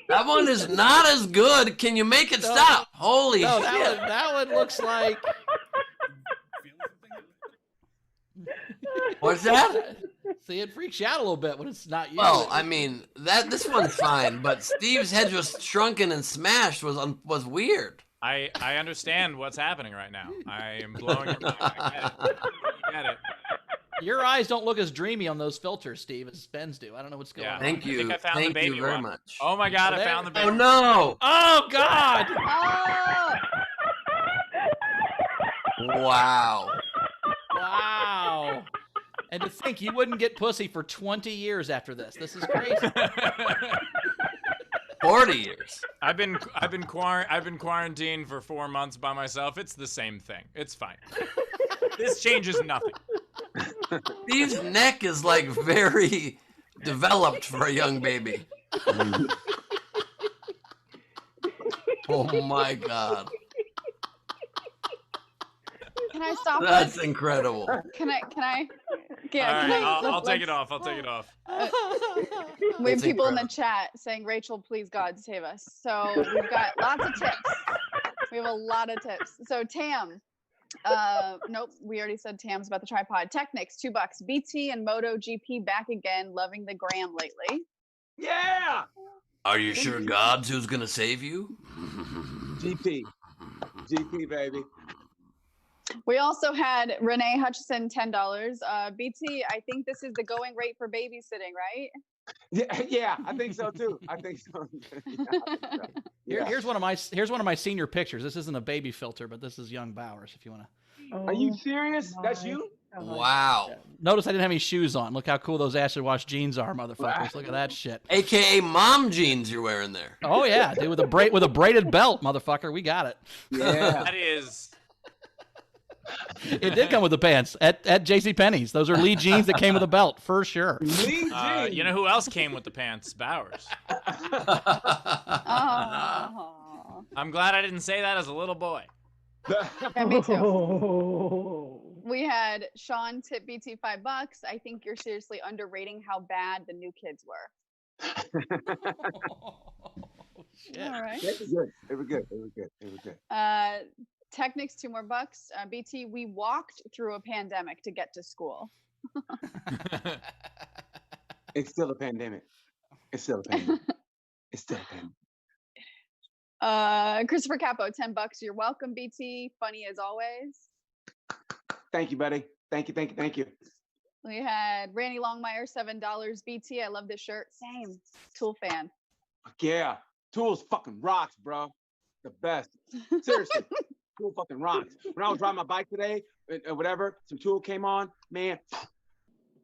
That one is not as good. Can you make it stop? Holy shit. That one looks like... What's that? See, it freaks you out a little bit when it's not you. Well, I mean, this one's fine, but Steve's head was shrunken and smashed was weird. I understand what's happening right now. I am blowing your mind. I get it. Your eyes don't look as dreamy on those filters, Steve, as Ben's do. I don't know what's going on. Thank you. I think I found the baby very one. much. Oh my God, I found the baby. Oh no! Oh God! Wow. Wow. And to think you wouldn't get pussy for 20 years after this. This is crazy. 40 years. I've been quarantined for 4 months by myself. It's the same thing. It's fine. This changes nothing. Steve's neck is like very developed for a young baby. Oh my God. Can I stop? That's incredible. Can I? Yeah. All right, can I, I'll take it off. I'll take it off. We have people in the chat saying, "Rachel, please God save us." So we've got lots of tips. We have a lot of tips. So Tam, nope, we already said Tam's about the tripod. Technics, $2. BT and Moto GP back again. Loving the gram lately. Yeah. Are you sure God's who's gonna save you? GP, baby. We also had Renee Hutchison, $10. BT, I think this is the going rate for babysitting, right? Yeah, I think so too. Yeah. Here's one of my senior pictures. This isn't a baby filter, but this is young Bowers. If you want to. Are you serious? That's you? Wow. Notice I didn't have any shoes on. Look how cool those acid wash jeans are, motherfuckers. Look at that shit. AKA mom jeans you're wearing there. Oh yeah, dude, with a braided belt, motherfucker. We got it. Yeah. That is. It did come with the pants at JCPenney's. Those are Lee jeans that came with a belt for sure. Lee jeans. You know who else came with the pants? Bowers. Oh. I'm glad I didn't say that as a little boy. Yeah, me too. We had Sean tip BT $5. I think you're seriously underrating how bad the new kids were. All right. They were good. They were good. They were good. They were good. Technics, $2 more. BT, we walked through a pandemic to get to school. It's still a pandemic. It's still a pandemic. It's still a pandemic. Christopher Capo, $10. You're welcome, BT. Funny as always. Thank you, buddy. Thank you. Thank you. Thank you. We had Randy Longmire, $7. BT, I love this shirt. Same. Tool fan. Yeah. Tools fucking rocks, bro. The best. Seriously. Tool fucking rocks. When I was riding my bike today, or whatever, some Tool came on, man.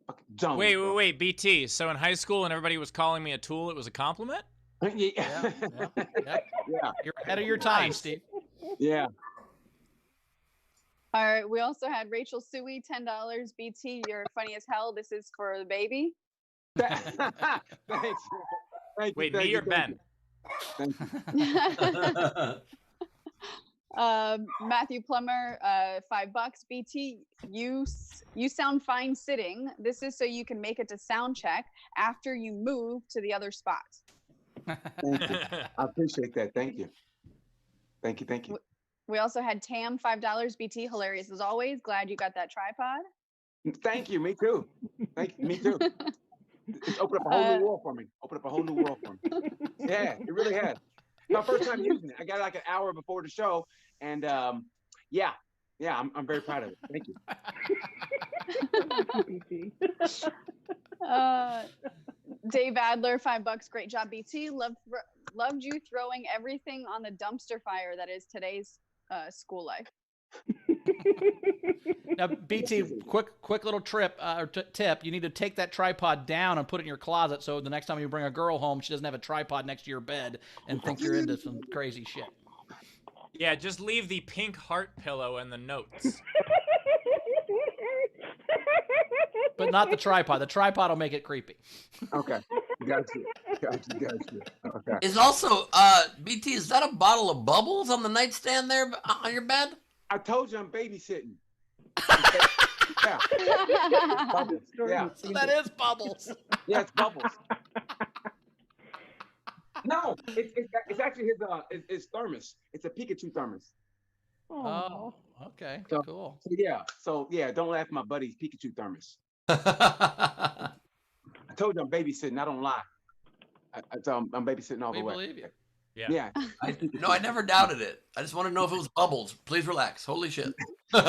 Fucking dumb. Wait, BT. So in high school, when everybody was calling me a tool, it was a compliment? Yeah. You're ahead of your time, Steve. Yeah. All right. We also had Rachel Suey, $10. BT, you're funny as hell. This is for the baby. Thanks. Thank Wait, you, me or Ben? Thank you. Matthew Plummer, $5. BT, you sound fine sitting. This is so you can make it to sound check after you move to the other spot. Thank you. I appreciate that. Thank you. Thank you. Thank you. We also had Tam, $5. BT, hilarious as always. Glad you got that tripod. Thank you. Me too. Thank you. Me too. It's opened up a whole new world for me. Opened up a whole new world for me. Yeah, it really has. My first time using it. I got it like an hour before the show, and yeah, I'm very proud of it. Thank you. Dave Adler, $5. Great job, BT. Loved you throwing everything on the dumpster fire that is today's school life. Now, BT, quick little tip. You need to take that tripod down and put it in your closet, so the next time you bring a girl home, she doesn't have a tripod next to your bed and think you're into some crazy shit. Yeah, just leave the pink heart pillow and the notes. But not the tripod. The tripod will make it creepy. Okay. Got you. Okay. Is also, BT, is that a bottle of bubbles on the nightstand there on your bed? I told you I'm babysitting. Yeah. Bubbles. Yeah. So that is bubbles. Yeah, it's bubbles. No, it's actually his thermos. It's a Pikachu thermos. Oh, okay, cool. So don't laugh at my buddy's Pikachu thermos. I told you I'm babysitting. I don't lie. I'm babysitting all the way. We believe you. Yeah. I never doubted it. I just want to know if it was bubbles. Please relax. Holy shit. All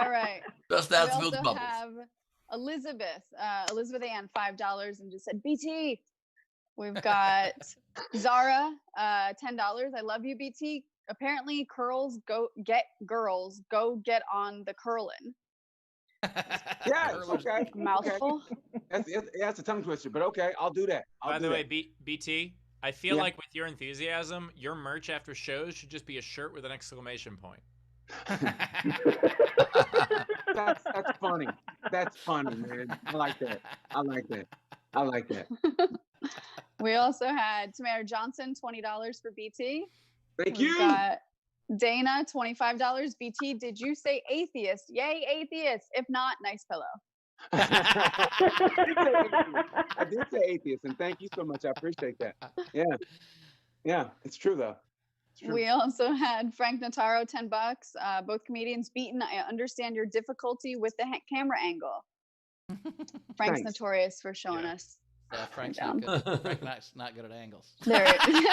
right. Just as we if it was also bubbles. have Elizabeth Ann, $5, and just said, BT. We've got Zara, $10. I love you, BT. Apparently, girls go get on the curlin'. Yeah, okay. Mouthful. Okay. That's a tongue twister, but okay, I'll do that. By the way, BT, I feel like with your enthusiasm, your merch after shows should just be a shirt with an exclamation point. That's funny. That's funny, man. I like that. We also had Tamara Johnson, $20 for BT. Thank We've you. got Dana, $25. BT, did you say atheist? Yay, atheist. If not, nice pillow. I did say atheist, and thank you so much. I appreciate that. Yeah, it's true though. It's true. We also had Frank Notaro, $10. Both comedians beaten. I understand your difficulty with the camera angle. Frank's Thanks. notorious for showing us. Yeah, Frank's not good. Frank's not good at angles. There it is.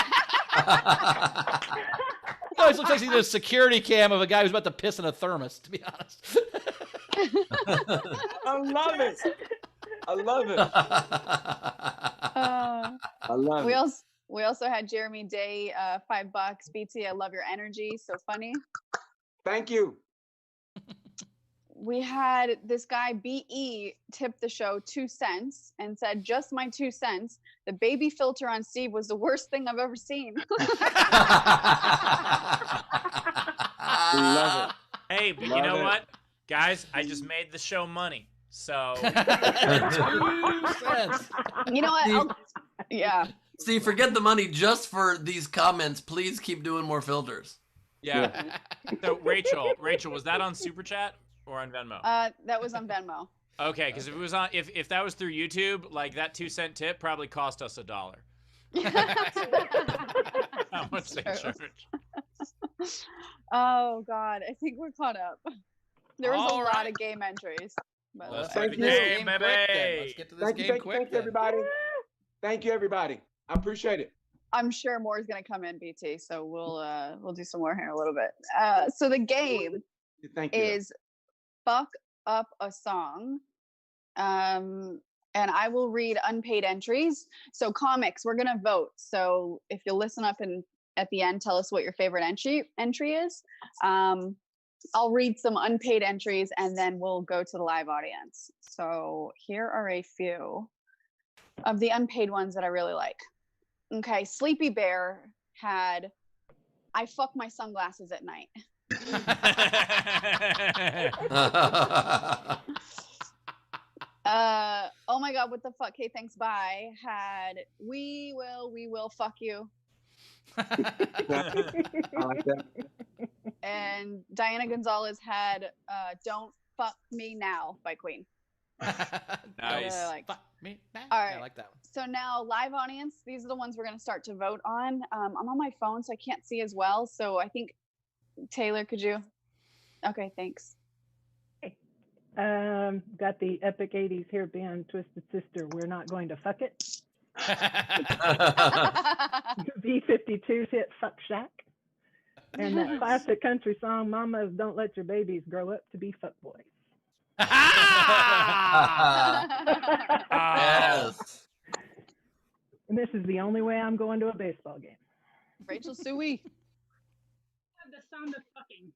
It always looks like he's a security cam of a guy who's about to piss in a thermos, to be honest. I love it. I love it. We also had Jeremy Day, $5. BT, I love your energy. So funny. Thank you. We had this guy BE tip the show 2 cents and said, "Just my 2 cents. The baby filter on Steve was the worst thing I've ever seen." Love it. Hey, but you Love know it. what, guys? I just made the show money, so 2 cents. You know what? Yeah. See, forget the money just for these comments. Please keep doing more filters. yeah. So Rachel, was that on Super Chat or on Venmo? That was on Venmo. Okay, because if it was on, if that was through YouTube, like that 2 cent tip probably cost us $1. How much they charge? Oh God, I think we're caught up. There was All a lot right. of game entries. But Let's Thank get to this you. game quick then. Let's get to this game quick Thank you, then. everybody. Thank you, everybody. I appreciate it. I'm sure more is gonna come in, BT. So we'll do some more here in a little bit. So the game Thank you. is fuck up a song. And I will read unpaid entries. So comics, we're gonna vote. So if you'll listen up and at the end, tell us what your favorite entry is. I'll read some unpaid entries and then we'll go to the live audience. So here are a few of the unpaid ones that I really like. Okay, Sleepy Bear had, "I fuck my sunglasses at night." Oh my God, what the fuck? Hey, thanks, bye. Had, we will fuck you." I like that. And Diana Gonzalez had "Don't Fuck Me Now" by Queen. Nice. Fuck me now. All Yeah, right. I like that one. So now, live audience, these are the ones we're going to start to vote on. I'm on my phone, so I can't see as well. So I think, Taylor, could you? Okay, thanks. Got the epic 80s hair band Twisted Sister, "We're Not Going to Fuck It." B-52's hit "Fuck Shack." And that classic country song, "Mamas Don't Let Your Babies Grow Up to Be Fuckboys." Yes. And this is the only way I'm going to a baseball game. Rachel Suey. The sound of fucking.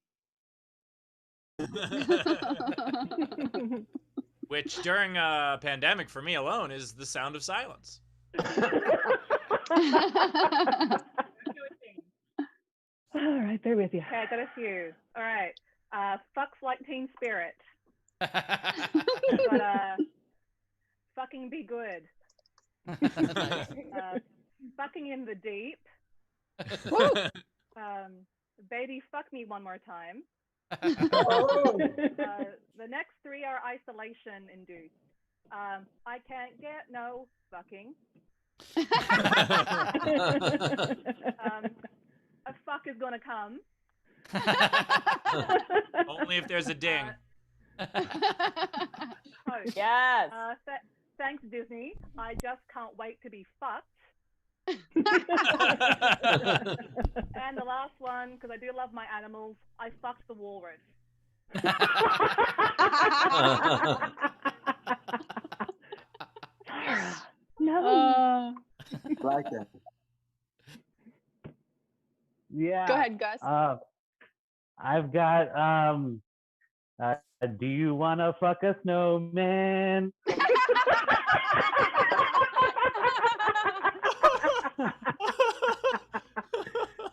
Which during a pandemic for me alone is the sound of silence. All right, bear with you. Okay, I got a few. All right. Fucks like Teen Spirit. But fucking be good. Fucking in the deep. Baby, fuck me one more time. The next three are isolation induced. I can't get no fucking. A fuck is gonna come. Only if there's a ding. Yes. Thanks, Disney. I just can't wait to be fucked. And the last one, because I do love my animals, I fucked the walrus. No. Like that. Yeah. Go ahead, Gus. I've got do you wanna fuck a snowman?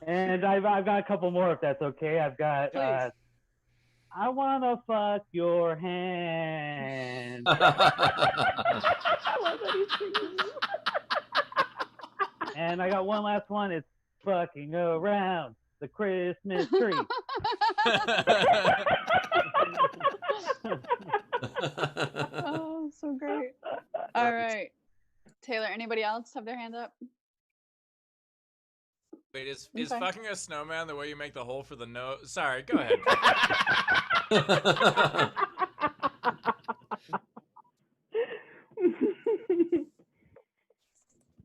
And I've got a couple more if that's okay. I've got I wanna fuck your hand. And I got one last one. It's fucking around the Christmas tree. Oh, so great. All right. Taylor, anybody else have their hand up? Wait, is Okay. fucking a snowman the way you make the hole for the nose? Sorry, go ahead.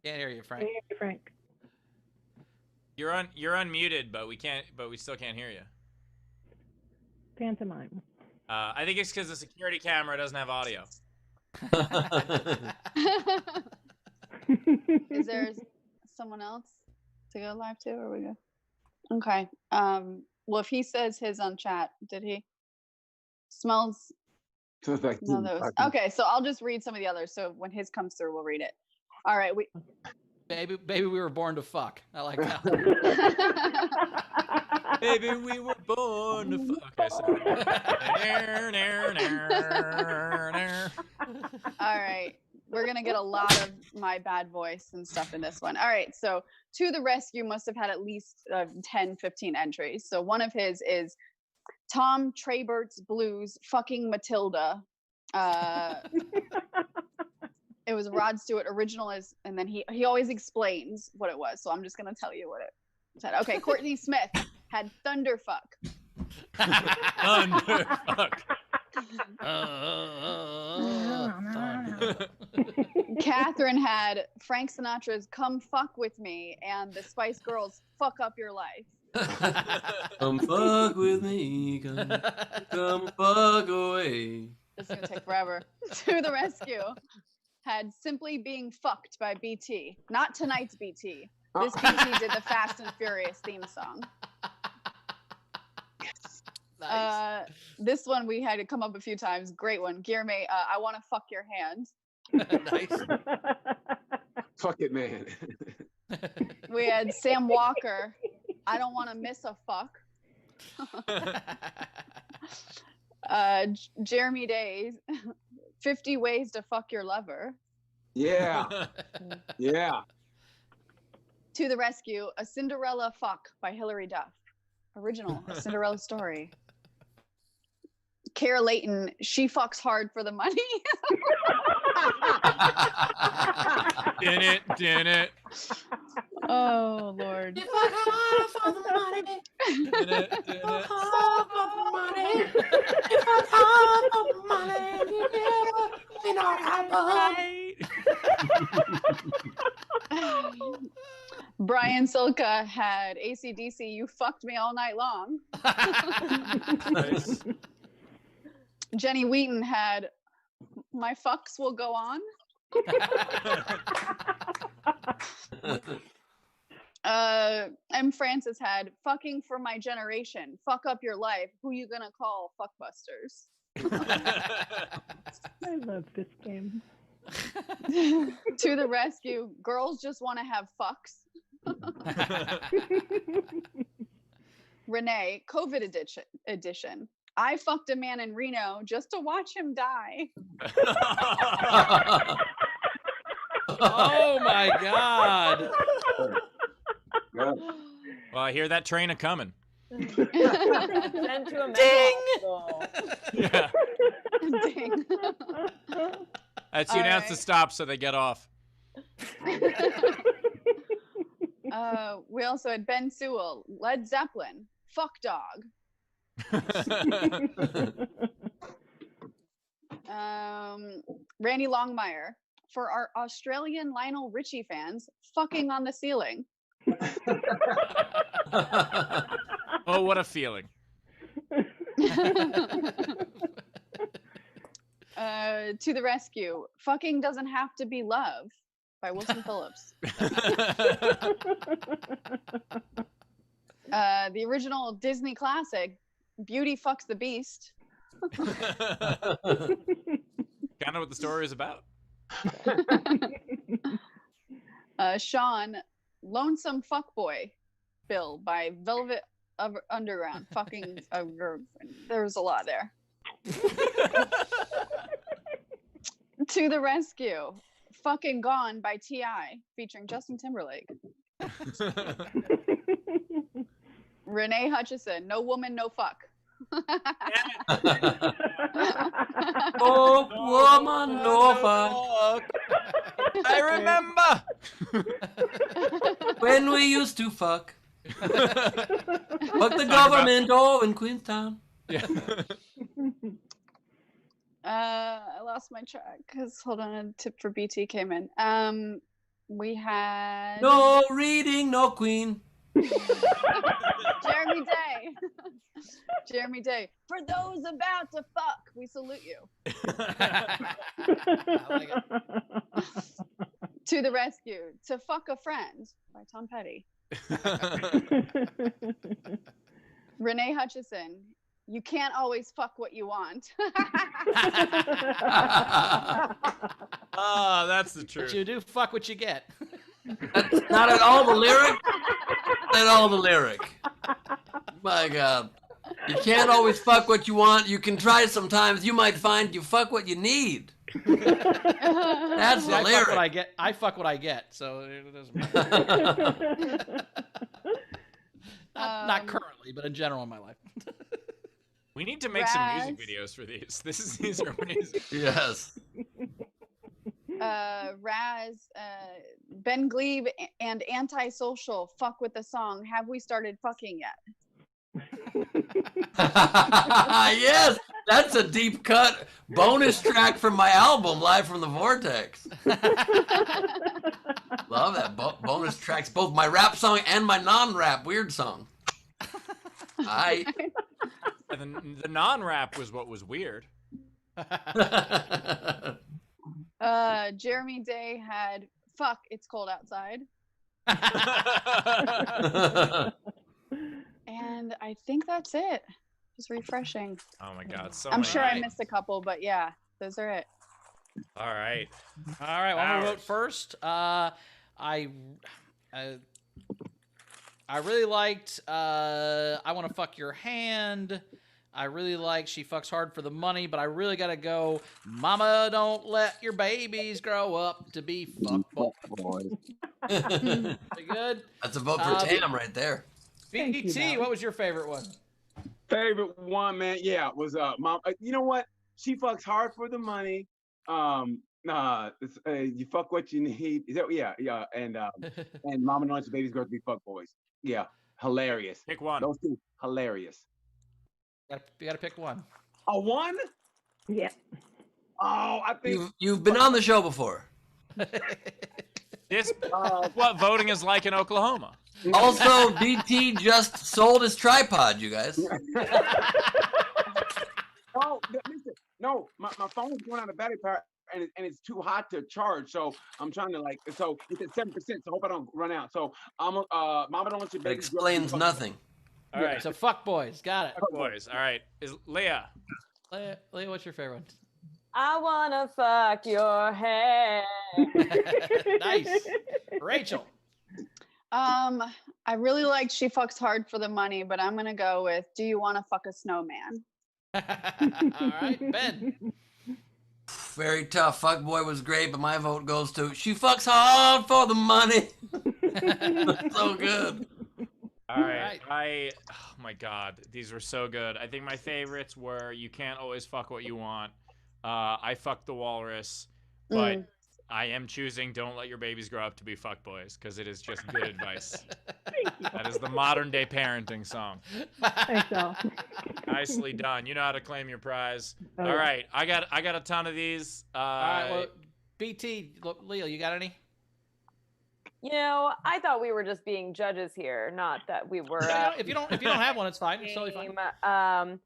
Can't hear you, Frank. Hey, Frank. You're unmuted, but we still can't hear you. Pantomime. I think it's because the security camera doesn't have audio. Is there someone else to go live to, or we go? Okay. Well, if he says his on chat, did he? Smells So it's like, No, those. Okay, so I'll just read some of the others. So when his comes through, we'll read it. All right. Baby, we were born to fuck. I like that. Baby, we were born to fuck. Okay, sorry. All right. We're going to get a lot of my bad voice and stuff in this one. All right. So To the Rescue must have had at least 10, 15 entries. So one of his is Tom Treybert's Blues, fucking Matilda. It was Rod Stewart original, and then he always explains what it was. So I'm just going to tell you what it said. Okay. Courtney Smith had Thunderfuck. Thunderfuck. Catherine had Frank Sinatra's Come Fuck With Me and the Spice Girls Fuck Up Your Life. Come fuck with me, come fuck away. This is going to take forever. To the Rescue had Simply Being Fucked by BT. Not tonight's BT. This BT did the Fast and Furious theme song. Nice. This one we had to come up a few times. Great one. Guillermo, I Want to Fuck Your Hand. Nice. Fuck it, man. We had Sam Walker, I Don't Want to Miss a Fuck. Jeremy Day, 50 Ways to Fuck Your Lover. Yeah. Yeah. To the Rescue, A Cinderella Fuck by Hilary Duff. Original, A Cinderella Story. Kara Layton, She Fucks Hard for the Money. Din it. Oh, Lord. If I hard for the money. Din it. Hard for the money. If I hard for the money. You never be not happy. Brian Silka had AC/DC, You Fucked Me All Night Long. Nice. Jenny Wheaton had My Fucks Will Go On. M. Francis had Fucking for My Generation, Fuck Up Your Life, Who You Gonna Call, Fuckbusters. I love this game. To the Rescue, Girls Just Want to Have Fucks. Renee, COVID edition. I fucked a man in Reno just to watch him die. Oh my God. Well, I hear that train a coming. Sent to a Ding! hospital. Yeah. Ding. That's you announce to stop so they get off. We also had Ben Sewell, Led Zeppelin, Fuck Dog. Randy Longmire, for our Australian Lionel Richie fans, Fucking on the Ceiling. Oh, what a feeling. To the Rescue, Fucking Doesn't Have to Be Love by Wilson Phillips. The original Disney classic, Beauty Fucks the Beast. Kind of what the story is about. Sean, Lonesome Fuckboy Bill by Velvet Underground. Fucking, there's a lot there. To the Rescue, Fucking Gone by T.I. featuring Justin Timberlake. Renee Hutchison, No Woman, No Fuck. Oh, woman, no fuck. I remember when we used to fuck. Fuck the government, in Queenstown. Yeah. I lost my track because hold on, a tip for BT came in. We had no reading, no queen. Jeremy Day. Jeremy Day. For those about to fuck, we salute you. Like To the Rescue, To Fuck a Friend by Tom Petty. Renee Hutchison, You can't always fuck what you want. Oh, that's the truth. But you do fuck what you get. That's not at all the lyric. Not at all the lyric. My God. You can't always fuck what you want. You can try sometimes. You might find you fuck what you need. That's the I fuck lyric. what I get. I fuck what I get. So it doesn't matter. Not currently, but in general in my life. We need to make some music videos for these. These are amazing. Yes. Raz, Ben Gleib and Antisocial, fuck with the song. Have we started fucking yet? Yes, that's a deep cut bonus track from my album, Live from the Vortex. Love that. Bonus tracks, both my rap song and my non-rap weird song. The non-rap was what was weird. Jeremy Day had fuck, it's cold outside. And I think that's it. Just refreshing. Oh my God. I'm sure I missed a couple, but yeah, those are it. All right. All right. Well, I'm gonna vote first. I really liked I Want to Fuck Your Hand. I really like She Fucks Hard for the Money, but I really got to go Mama Don't Let Your Babies Grow Up to Be Fuck Boys. Good? That's a vote for Tam right there. BT, what was your favorite one? Favorite one, man, yeah, was Mom. You know what? She fucks hard for the money. You fuck what you need. Is that yeah, and Mama Don't Let Your Babies Grow Up to Be Fuck Boys. Yeah, hilarious. Pick one. Those two, hilarious. You gotta pick one. A one? Yeah. Oh, I think you've been on the show before. This what voting is like in Oklahoma. Also, BT just sold his tripod, you guys. Oh, listen, no, my phone is going out of battery power, and it's too hot to charge. So I'm trying to so it's at 7%. So I hope I don't run out. So I'm Mama Don't Let Your It Babies explains nothing. All right. So fuck boys, got it. Fuck boys. All right. Is Leah? Leah, what's your favorite one? I wanna fuck your head. Nice. Rachel. I really liked She Fucks Hard for the Money, but I'm gonna go with Do You Want to Fuck a Snowman? All right, Ben. Very tough. Fuckboy was great, but my vote goes to She Fucks Hard for the Money. So good. All right. Oh my God, these were so good. I think my favorites were You Can't Always Fuck What You Want. I Fucked the Walrus, but I am choosing Don't Let Your Babies Grow Up to Be Fuckboys because it is just good advice. That is the modern day parenting song. Thanks, y'all. Nicely done. You know how to claim your prize. All right, I got a ton of these. All right, well, BT, Leo, you got any? You know, I thought we were just being judges here, not that we were. If you don't have one, it's fine. It's totally fine.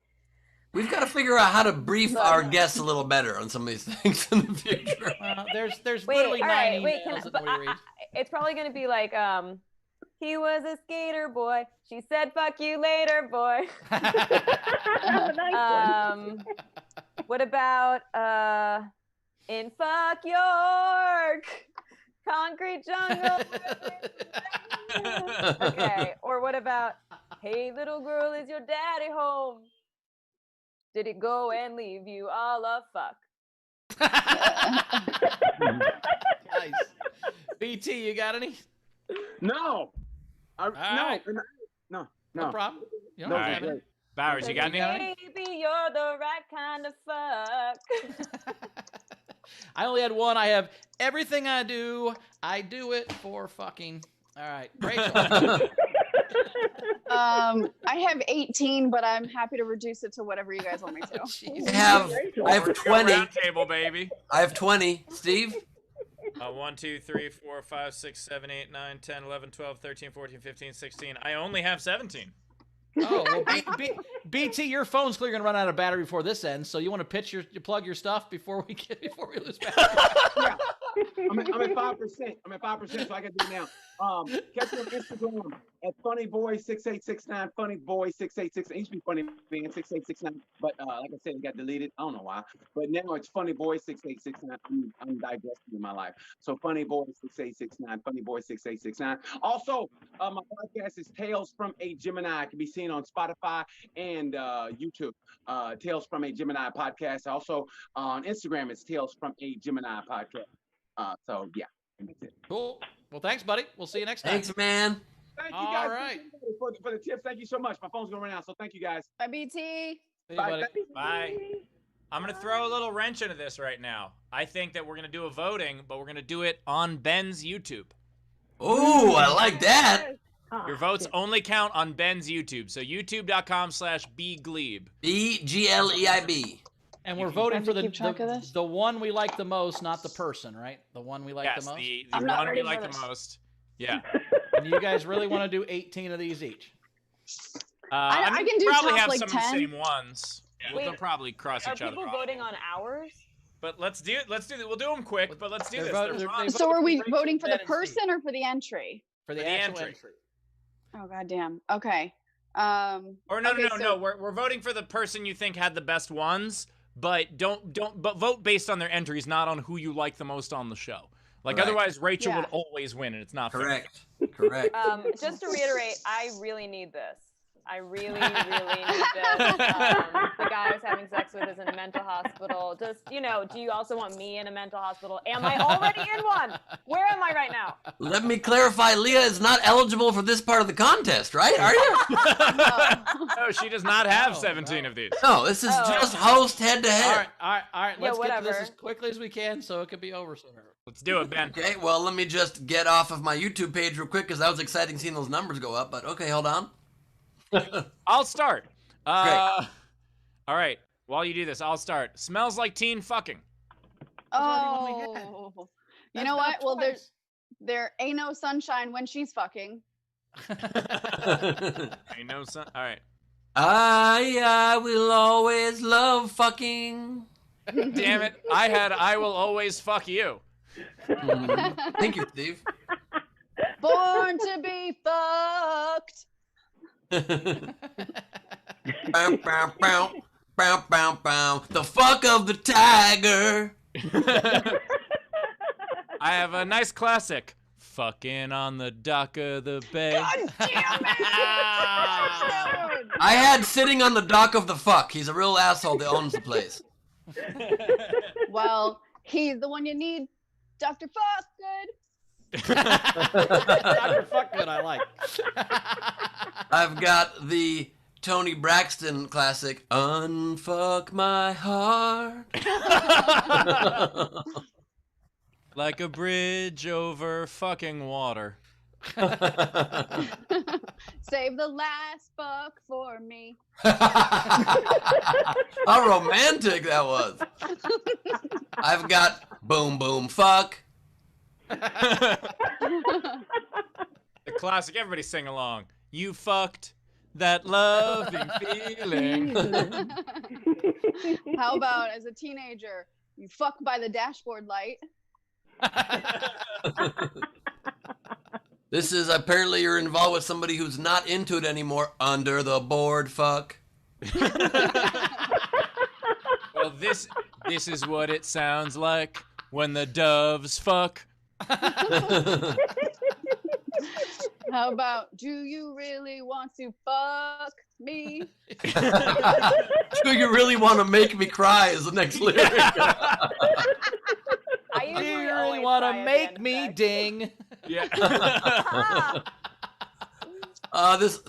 We've got to figure out how to brief our guests a little better on some of these things in the future. There's literally 9 emails that nobody reads. It's probably going to be like, he was a skater boy. She said, fuck you later, boy. What about in Fuck York? Concrete jungle. Okay. Or what about, hey, little girl, is your daddy home? Did it go and leave you all a fuck? Nice. BT, you got any? No. No problem. You don't All have right. any. Bowers, you got any? Baby, you're the right kind of fuck. I only had one. I have everything I do it for fucking. All right, Rachel. I have 18, but I'm happy to reduce it to whatever you guys want me to. I have 20. Round table, baby. I have 20. Steve? 1, 2, 3, 4, 5, 6, 7, 8, 9, 10, 11, 12, 13, 14, 15, 16. I only have 17. Oh, well, BT, your phone's clearly gonna run out of battery before this ends. So you want to plug your stuff before we lose battery? Yeah. I'm at 5%. I'm at 5%, so I can do it now. Catch me on Instagram at Funny Boy 6869. Funny Boy 6869. It used to be Funny Man 6869, but like I said, it got deleted. I don't know why. But now it's Funny Boy 6869. I'm digressing in my life. So Funny Boy 6869. Funny Boy 6869. Also, my podcast is Tales from a Gemini. It can be seen on Spotify and YouTube. Tales from a Gemini podcast. Also on Instagram, it's Tales from a Gemini podcast. So yeah, that's it. Cool. Well, thanks, buddy. We'll see you next time. Thanks, man. Thank you All guys right. for the tips. Thank you so much. My phone's going right now, so thank you guys. Bye, BT. See you, Bye. buddy. Bye. I'm going to throw a little wrench into this right now. I think that we're going to do a voting, but we're going to do it on Ben's YouTube. Ooh, I like that. Your votes only count on Ben's YouTube. So youtube.com/bgleib. BGLEIB. And we're voting for keep track of this? the one we like the most, not the person, right? The one we like Yes, the most. the I'm not one we ready like for the this. most. Yeah. And you guys really want to do 18 of these each? I mean, can do we'll probably top, have like, some 10. of the same ones. Wait, They'll probably cross Are each other people off. voting on ours? But let's do We'll do them quick, but let's do They're this. voting- They're they wrong. vote So are we for voting for the Ben and Steve. person or for the entry? For the For the actual entry. Oh, goddamn. Okay. Or no, okay, no. We're voting for the person you think had the best ones, but but vote based on their entries, not on who you like the most on the show. Like Correct. otherwise, Rachel Yeah. would always win, and it's not fair. Correct. Just to reiterate, I really need this. I really, really need this. The guy I was having sex with is in a mental hospital. Just, do you also want me in a mental hospital? Am I already in one? Where am I right now? Let me clarify, Leah is not eligible for this part of the contest, right? Are you? No, she does not have 17 of these. No, this is just host head to All head. right, all right, all right. Yeah, Let's get to this whatever. as quickly as we can so it can be over sooner. Let's do it, Ben. Okay, well, let me just get off of my YouTube page real quick because that was exciting seeing those numbers go up. But okay, hold on. I'll start. Great. All right. While you do this, I'll start. Smells like teen fucking. Oh. You That's know not what? Well, twice. there ain't no sunshine when she's fucking. I know some. All right. I will always love fucking. Damn it. I will always fuck you. Thank you, Steve. Born to be fucked. Bow, bow, bow, bow, bow, bow. The fuck of the tiger. I have a nice classic. Fucking on the dock of the bay. God damn it! I had sitting on the dock of the fuck. He's a real asshole that owns the place. Well, he's the one you need. Dr. Fuckgood. Dr. Fuckgood, I like. I've got the Tony Braxton classic, Unfuck My Heart. Like a bridge over fucking water. Save the last fuck for me. How romantic that was. I've got Boom Boom Fuck. The classic, everybody sing along. You fucked that loving feeling. How about as a teenager, you fuck by the dashboard light? This is apparently you're involved with somebody who's not into it anymore. Under the board fuck. Well, this is what it sounds like when the doves fuck. How about, do you really want to fuck me? Do you really want to make me cry is the next lyric. I Do usually you really always want cry to at the make end of me sex. ding? Yeah.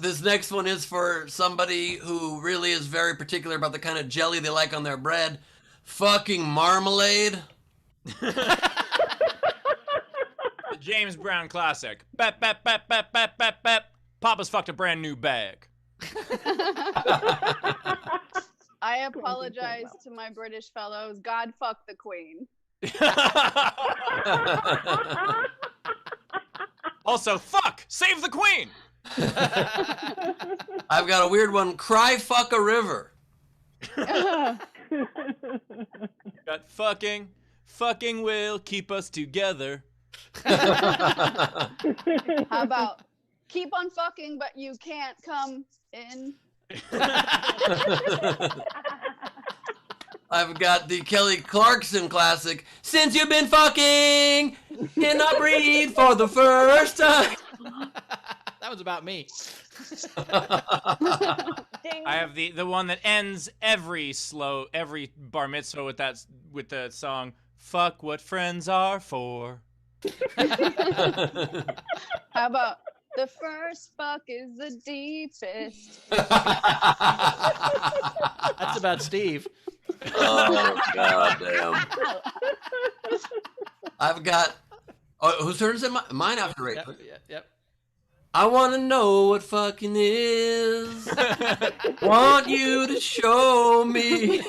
This next one is for somebody who really is very particular about the kind of jelly they like on their bread. Fucking marmalade. The James Brown classic. Bap, bap, bap, bap, bap, bap, bap. Papa's fucked a brand new bag. I apologize to my British fellows. God fuck the Queen. Also, fuck! Save the queen! I've got a weird one. Cry fuck a river. Got fucking will keep us together. How about keep on fucking, but you can't come in. I've got the Kelly Clarkson classic. Since you've been fucking, cannot breathe for the first time. That was about me. I have the one that ends every bar mitzvah with the song "Fuck What Friends Are For." How about the first fuck is the deepest? That's about Steve. Oh, goddamn. I've got... Oh, whose turn is it? Mine after Rachel. Yep. I want to know what fucking is. Want you to show me.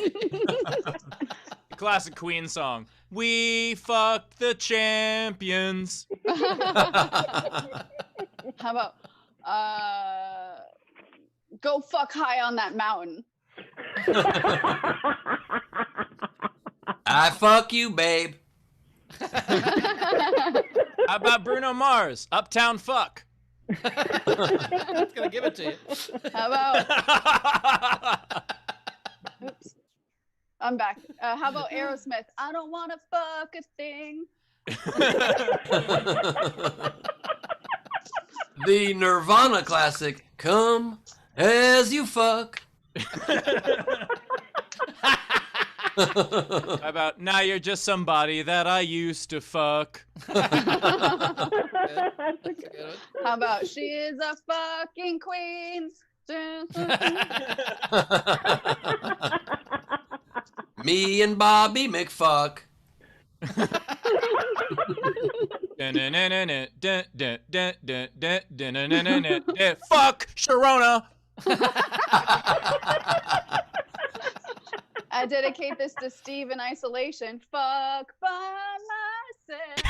Classic Queen song. We fucked the champions. How about go fuck high on that mountain? I fuck you, babe. How about Bruno Mars? Uptown Fuck. It's gonna give it to you. How about? Oops. I'm back. How about Aerosmith? I don't want to fuck a thing. The Nirvana classic, Come As You Fuck. How about now you're just somebody that I used to fuck. How about she is a fucking queen? Me and Bobby McFuck. Fuck Sharona. I dedicate this to Steve in isolation. Fuck by myself.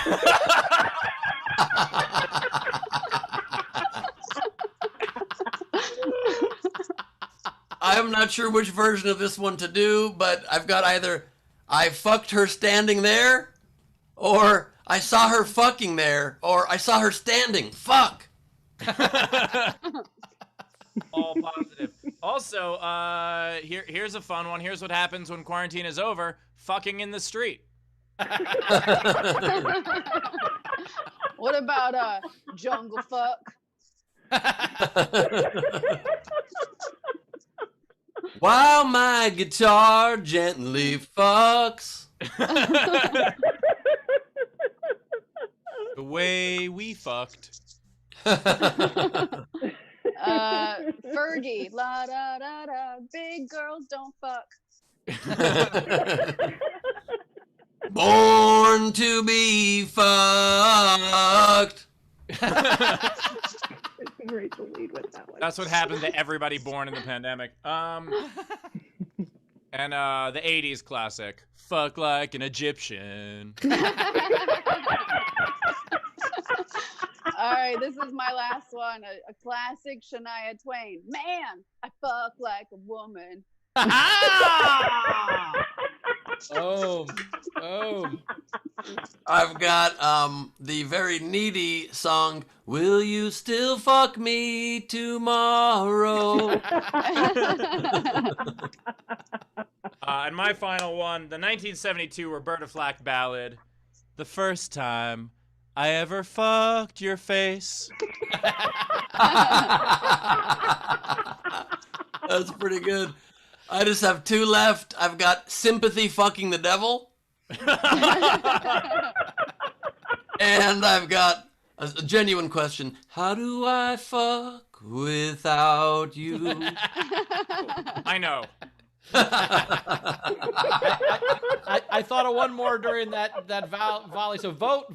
I'm not sure which version of this one to do, but I've got either I fucked her standing there, or I saw her fucking there, or I saw her standing. Fuck. All positive. Also, here's a fun one. Here's what happens when quarantine is over. Fucking in the street. What about jungle fuck? While my guitar gently fucks. The way we fucked. Fergie, la da da da. Big girls don't fuck. Born to be fucked. Rachel lead with that one. That's what happened to everybody born in the pandemic. And the 80s classic. Fuck like an Egyptian. All right, this is my last one. A classic Shania Twain. Man, I fuck like a woman. Oh. I've got the very needy song, Will You Still Fuck Me Tomorrow? And my final one, the 1972 Roberta Flack ballad, The First Time I Ever Fucked Your Face. That's pretty good. I just have two left. I've got Sympathy Fucking the Devil. And I've got a genuine question. How do I fuck without you? I know. I thought of one more during that volley. So vote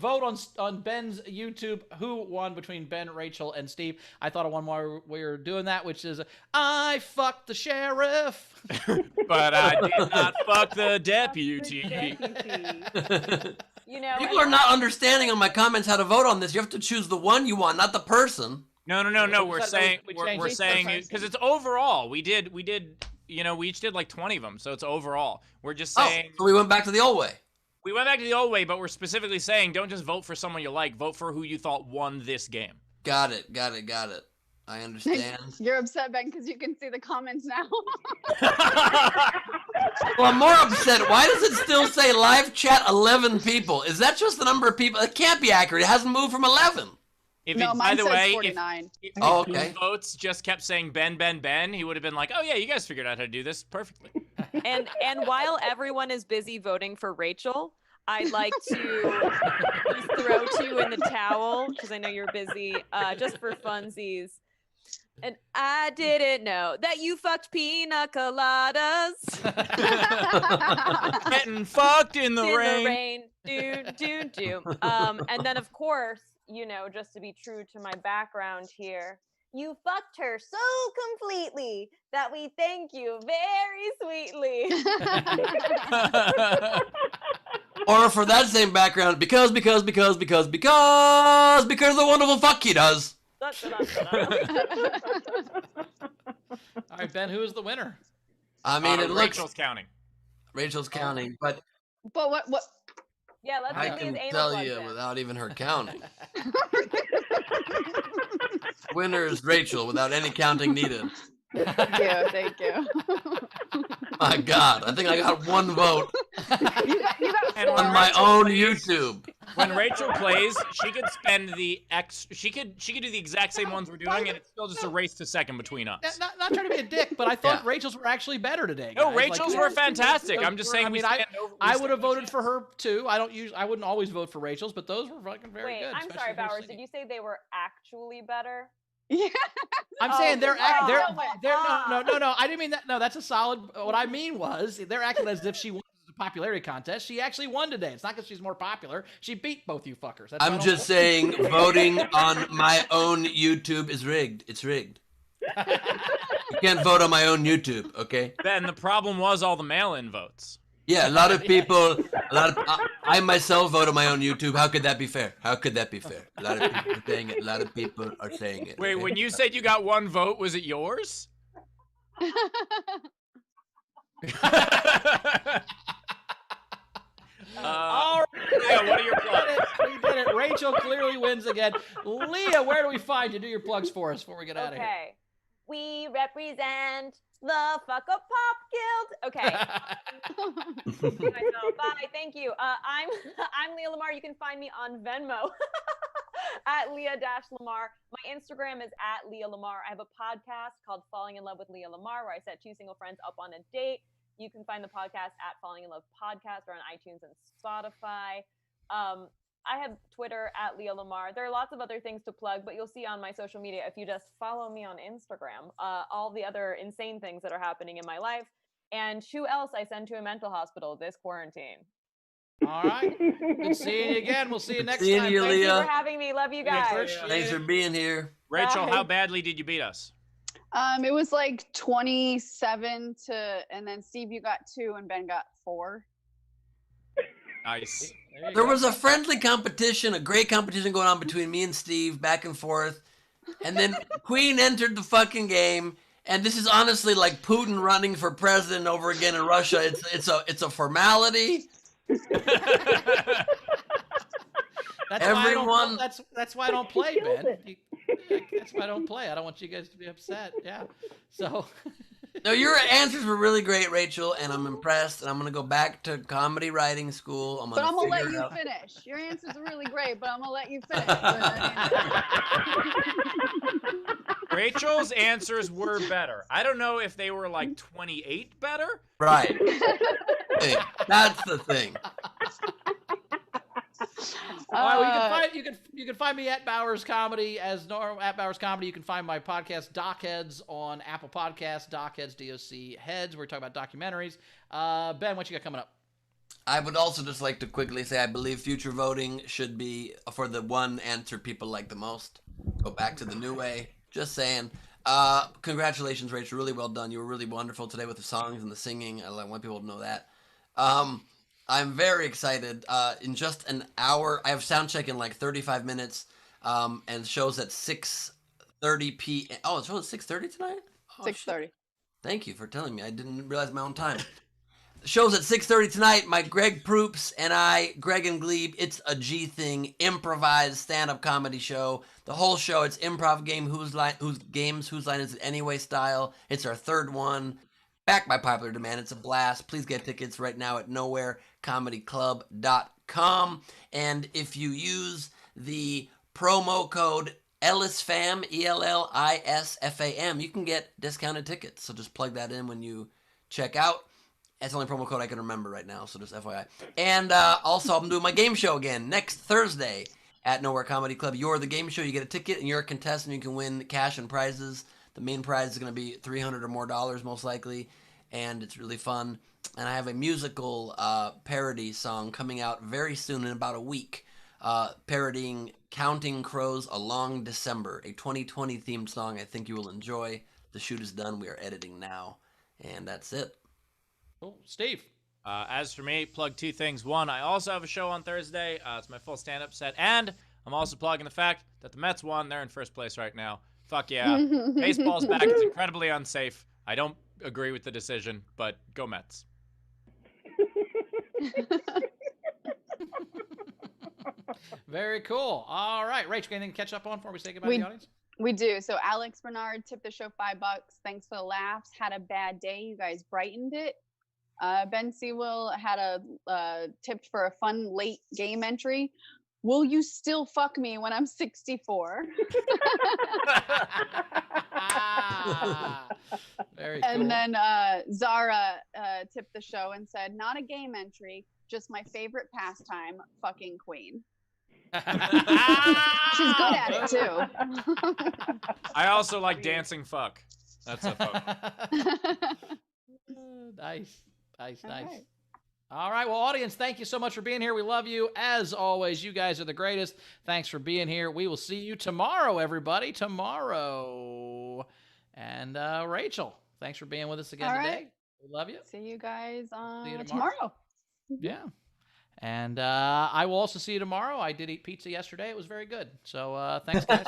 on Ben's YouTube who won between Ben, Rachel, and Steve. I thought of one more. We're doing that, which is I fucked the sheriff, but I did not fuck the deputy. You know, people are not understanding on my comments how to vote on this. You have to choose the one you want, not the person. No. We're saying because it's overall. We did. You know, we each did like 20 of them, so it's overall. We're just saying. So we went back to the old way. We went back to the old way, but we're specifically saying don't just vote for someone you like. Vote for who you thought won this game. Got it. I understand. You're upset, Ben, because you can see the comments now. Well, I'm more upset. Why does it still say live chat 11 people? Is that just the number of people? It can't be accurate. It hasn't moved from 11. No, mine says 49. If okay. his votes just kept saying Ben, he would have been like, oh yeah, you guys figured out how to do this perfectly. And while everyone is busy voting for Rachel, I'd like to just throw two in the towel because I know you're busy, just for funsies. And I didn't know that you fucked pina coladas. Getting fucked in the In rain. the rain. Do. And then, of course, just to be true to my background here, you fucked her so completely that we thank you very sweetly. Or for that same background, because the wonderful fuck he does. All right, Ben, who is the winner? I mean, it looks Rachel's counting. Rachel's counting, but what? Yeah, let's I get can these anal tell plugs you in. without even her counting. Winner is Rachel without any counting needed. Thank you. My God, I think I got one vote You got And four. on my own YouTube. When Rachel plays, she could spend the she could do the exact same ones we're doing, and it's still just a race to second between us. Not trying to be a dick, but I thought Rachel's were actually better today. No, guys. Rachel's were fantastic. I'm just saying. I would have voted for her too. I wouldn't always vote for Rachel's, but those were fucking very Wait, good. I'm sorry, Bowers. Did you say they were actually better? Yeah. I'm saying they're no. no. I didn't mean that. No, that's a solid. What I mean was they're acting as if she won the popularity contest. She actually won today. It's not because she's more popular. She beat both you fuckers. That's I'm just saying, voting on my own YouTube is rigged. It's rigged. You can't vote on my own YouTube, okay? Ben, the problem was all the mail-in votes. Yeah, a lot of people, I myself vote on my own YouTube. How could that be fair? How could that be fair? A lot of people are saying it. A lot of people are saying it. Wait, okay? when you said you got one vote, was it yours? All right, Leah, what are your plugs? We did it. Rachel clearly wins again. Leah, where do we find you? Do your plugs for us before we get out of here. Okay. We represent the Fuck Up Pop Guild. Okay. I know. Bye. Thank you. I'm Leah Lamarr. You can find me on Venmo at Leah-Lamarr. My Instagram is at Leah Lamarr. I have a podcast called Falling in Love with Leah Lamarr, where I set two single friends up on a date. You can find the podcast at Falling in Love Podcast or on iTunes and Spotify. I have Twitter at Leah Lamarr. There are lots of other things to plug, but you'll see on my social media if you just follow me on Instagram, all the other insane things that are happening in my life and who else I send to a mental hospital this quarantine. All right. Good seeing you again. We'll see you next Seeing time. you, Thank you Leah. for having me. Love you guys. Thanks for being here. Rachel, Bye. how badly did you beat us? It was like 27 and then Steve, you got 2 and Ben got 4. Nice. There was a friendly competition, a great competition going on between me and Steve, back and forth. And then Queen entered the fucking game. And this is honestly like Putin running for president over again in Russia. It's a formality. That's why I don't play, Ben. That's why I don't play. I don't want you guys to be upset. Yeah. So. No, your answers were really great, Rachel, and I'm impressed. And I'm gonna go back to comedy writing school. But I'm gonna let you finish. Your answers are really great, but I'm gonna let you finish. Rachel's answers were better. I don't know if they were like 28 better. Right. Hey, that's the thing. All right, you can find me at Bowers Comedy as normal at Bowers Comedy. You can find my podcast Dockheads on Apple Podcasts, Dockheads DOC Heads. We're talking about documentaries. Ben, what you got coming up? I would also just like to quickly say I believe future voting should be for the one answer people like the most. Go back to the new way. Just saying. Congratulations, Rachel. Really well done. You were really wonderful today with the songs and the singing. I want people to know that. I'm very excited. In just an hour, I have sound check in like 35 minutes, and shows at 6:30 p.m. Oh, it's showing 6:30 tonight? Oh, 6:30. Thank you for telling me. I didn't realize my own time. The show's at 6:30 tonight. My Greg Proops and I, Greg and Gleib, it's a G thing, improvised stand-up comedy show. The whole show, it's improv game, whose line is it anyway style. It's our third one. Backed by popular demand. It's a blast. Please get tickets right now at nowherecomedyclub.com. And if you use the promo code EllisFam, ELLISFAM, you can get discounted tickets. So just plug that in when you check out. That's the only promo code I can remember right now, so just FYI. And also, I'm doing my game show again next Thursday at Nowhere Comedy Club. You're the game show. You get a ticket, and you're a contestant. You can win cash and prizes. The main prize is going to be $300 or more most likely, and it's really fun. And I have a musical parody song coming out very soon in about a week, parodying Counting Crows Along December, a 2020 themed song I think you will enjoy. The shoot is done. We are editing now, and that's it. Cool. Steve. As for me, plug two things. One, I also have a show on Thursday. It's my full stand-up set. And I'm also plugging the fact that the Mets won. They're in first place right now. Fuck yeah. Baseball's back. It's incredibly unsafe. I don't agree with the decision, but go Mets. Very cool. All right. Rach, anything to catch up on before we say goodbye to the audience? We do. So Alex Bernard tipped the show $5. Thanks for the laughs. Had a bad day. You guys brightened it. Ben Sewell had a tipped for a fun late game entry. Will you still fuck me when I'm 64? Very cool. And then Zara tipped the show and said, not a game entry, just my favorite pastime, fucking Queen. She's good at it too. I also like dancing fuck. That's a fuck. Nice. Nice. Right. All right. Well, audience, thank you so much for being here. We love you. As always, you guys are the greatest. Thanks for being here. We will see you tomorrow, everybody. Tomorrow. And Rachel, thanks for being with us again today. We love you. See you guys See you tomorrow. Yeah. And I will also see you tomorrow. I did eat pizza yesterday. It was very good. So thanks, guys.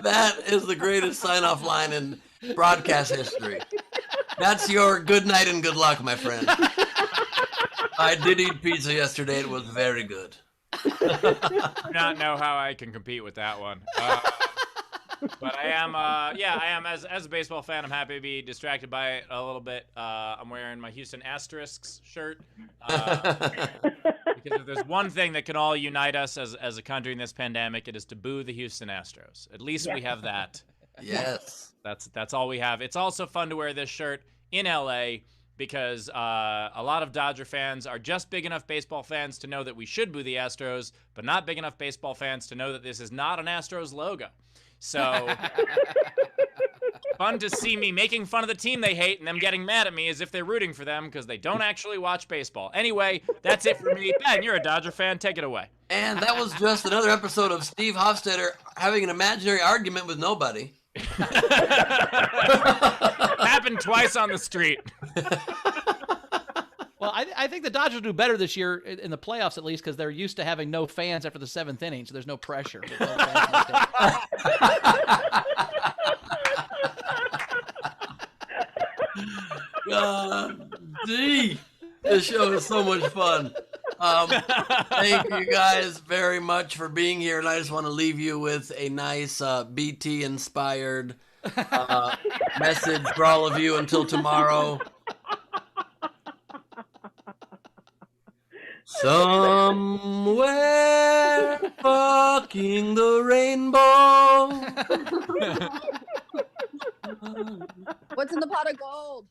That is the greatest sign-off line in broadcast history. That's your good night and good luck, my friend. I did eat pizza yesterday. It was very good. I do not know how I can compete with that one. But I am, as a baseball fan, I'm happy to be distracted by it a little bit. I'm wearing my Houston Asterisks shirt. Because if there's one thing that can all unite us as a country in this pandemic, it is to boo the Houston Astros. At least we have that. Yes. That's all we have. It's also fun to wear this shirt in LA because a lot of Dodger fans are just big enough baseball fans to know that we should boo the Astros, but not big enough baseball fans to know that this is not an Astros logo. So fun to see me making fun of the team they hate and them getting mad at me as if they're rooting for them because they don't actually watch baseball. Anyway, that's it for me. Ben, you're a Dodger fan. Take it away. And that was just another episode of Steve Hofstetter having an imaginary argument with nobody. Happened twice on the street. Well, I think the Dodgers do better this year in the playoffs, at least, because they're used to having no fans after the 7th inning, so there's no pressure. Gee, this show is so much fun. Thank you guys very much for being here, and I just want to leave you with a nice BT-inspired message for all of you until tomorrow. Somewhere fucking the rainbow. What's in the pot of gold?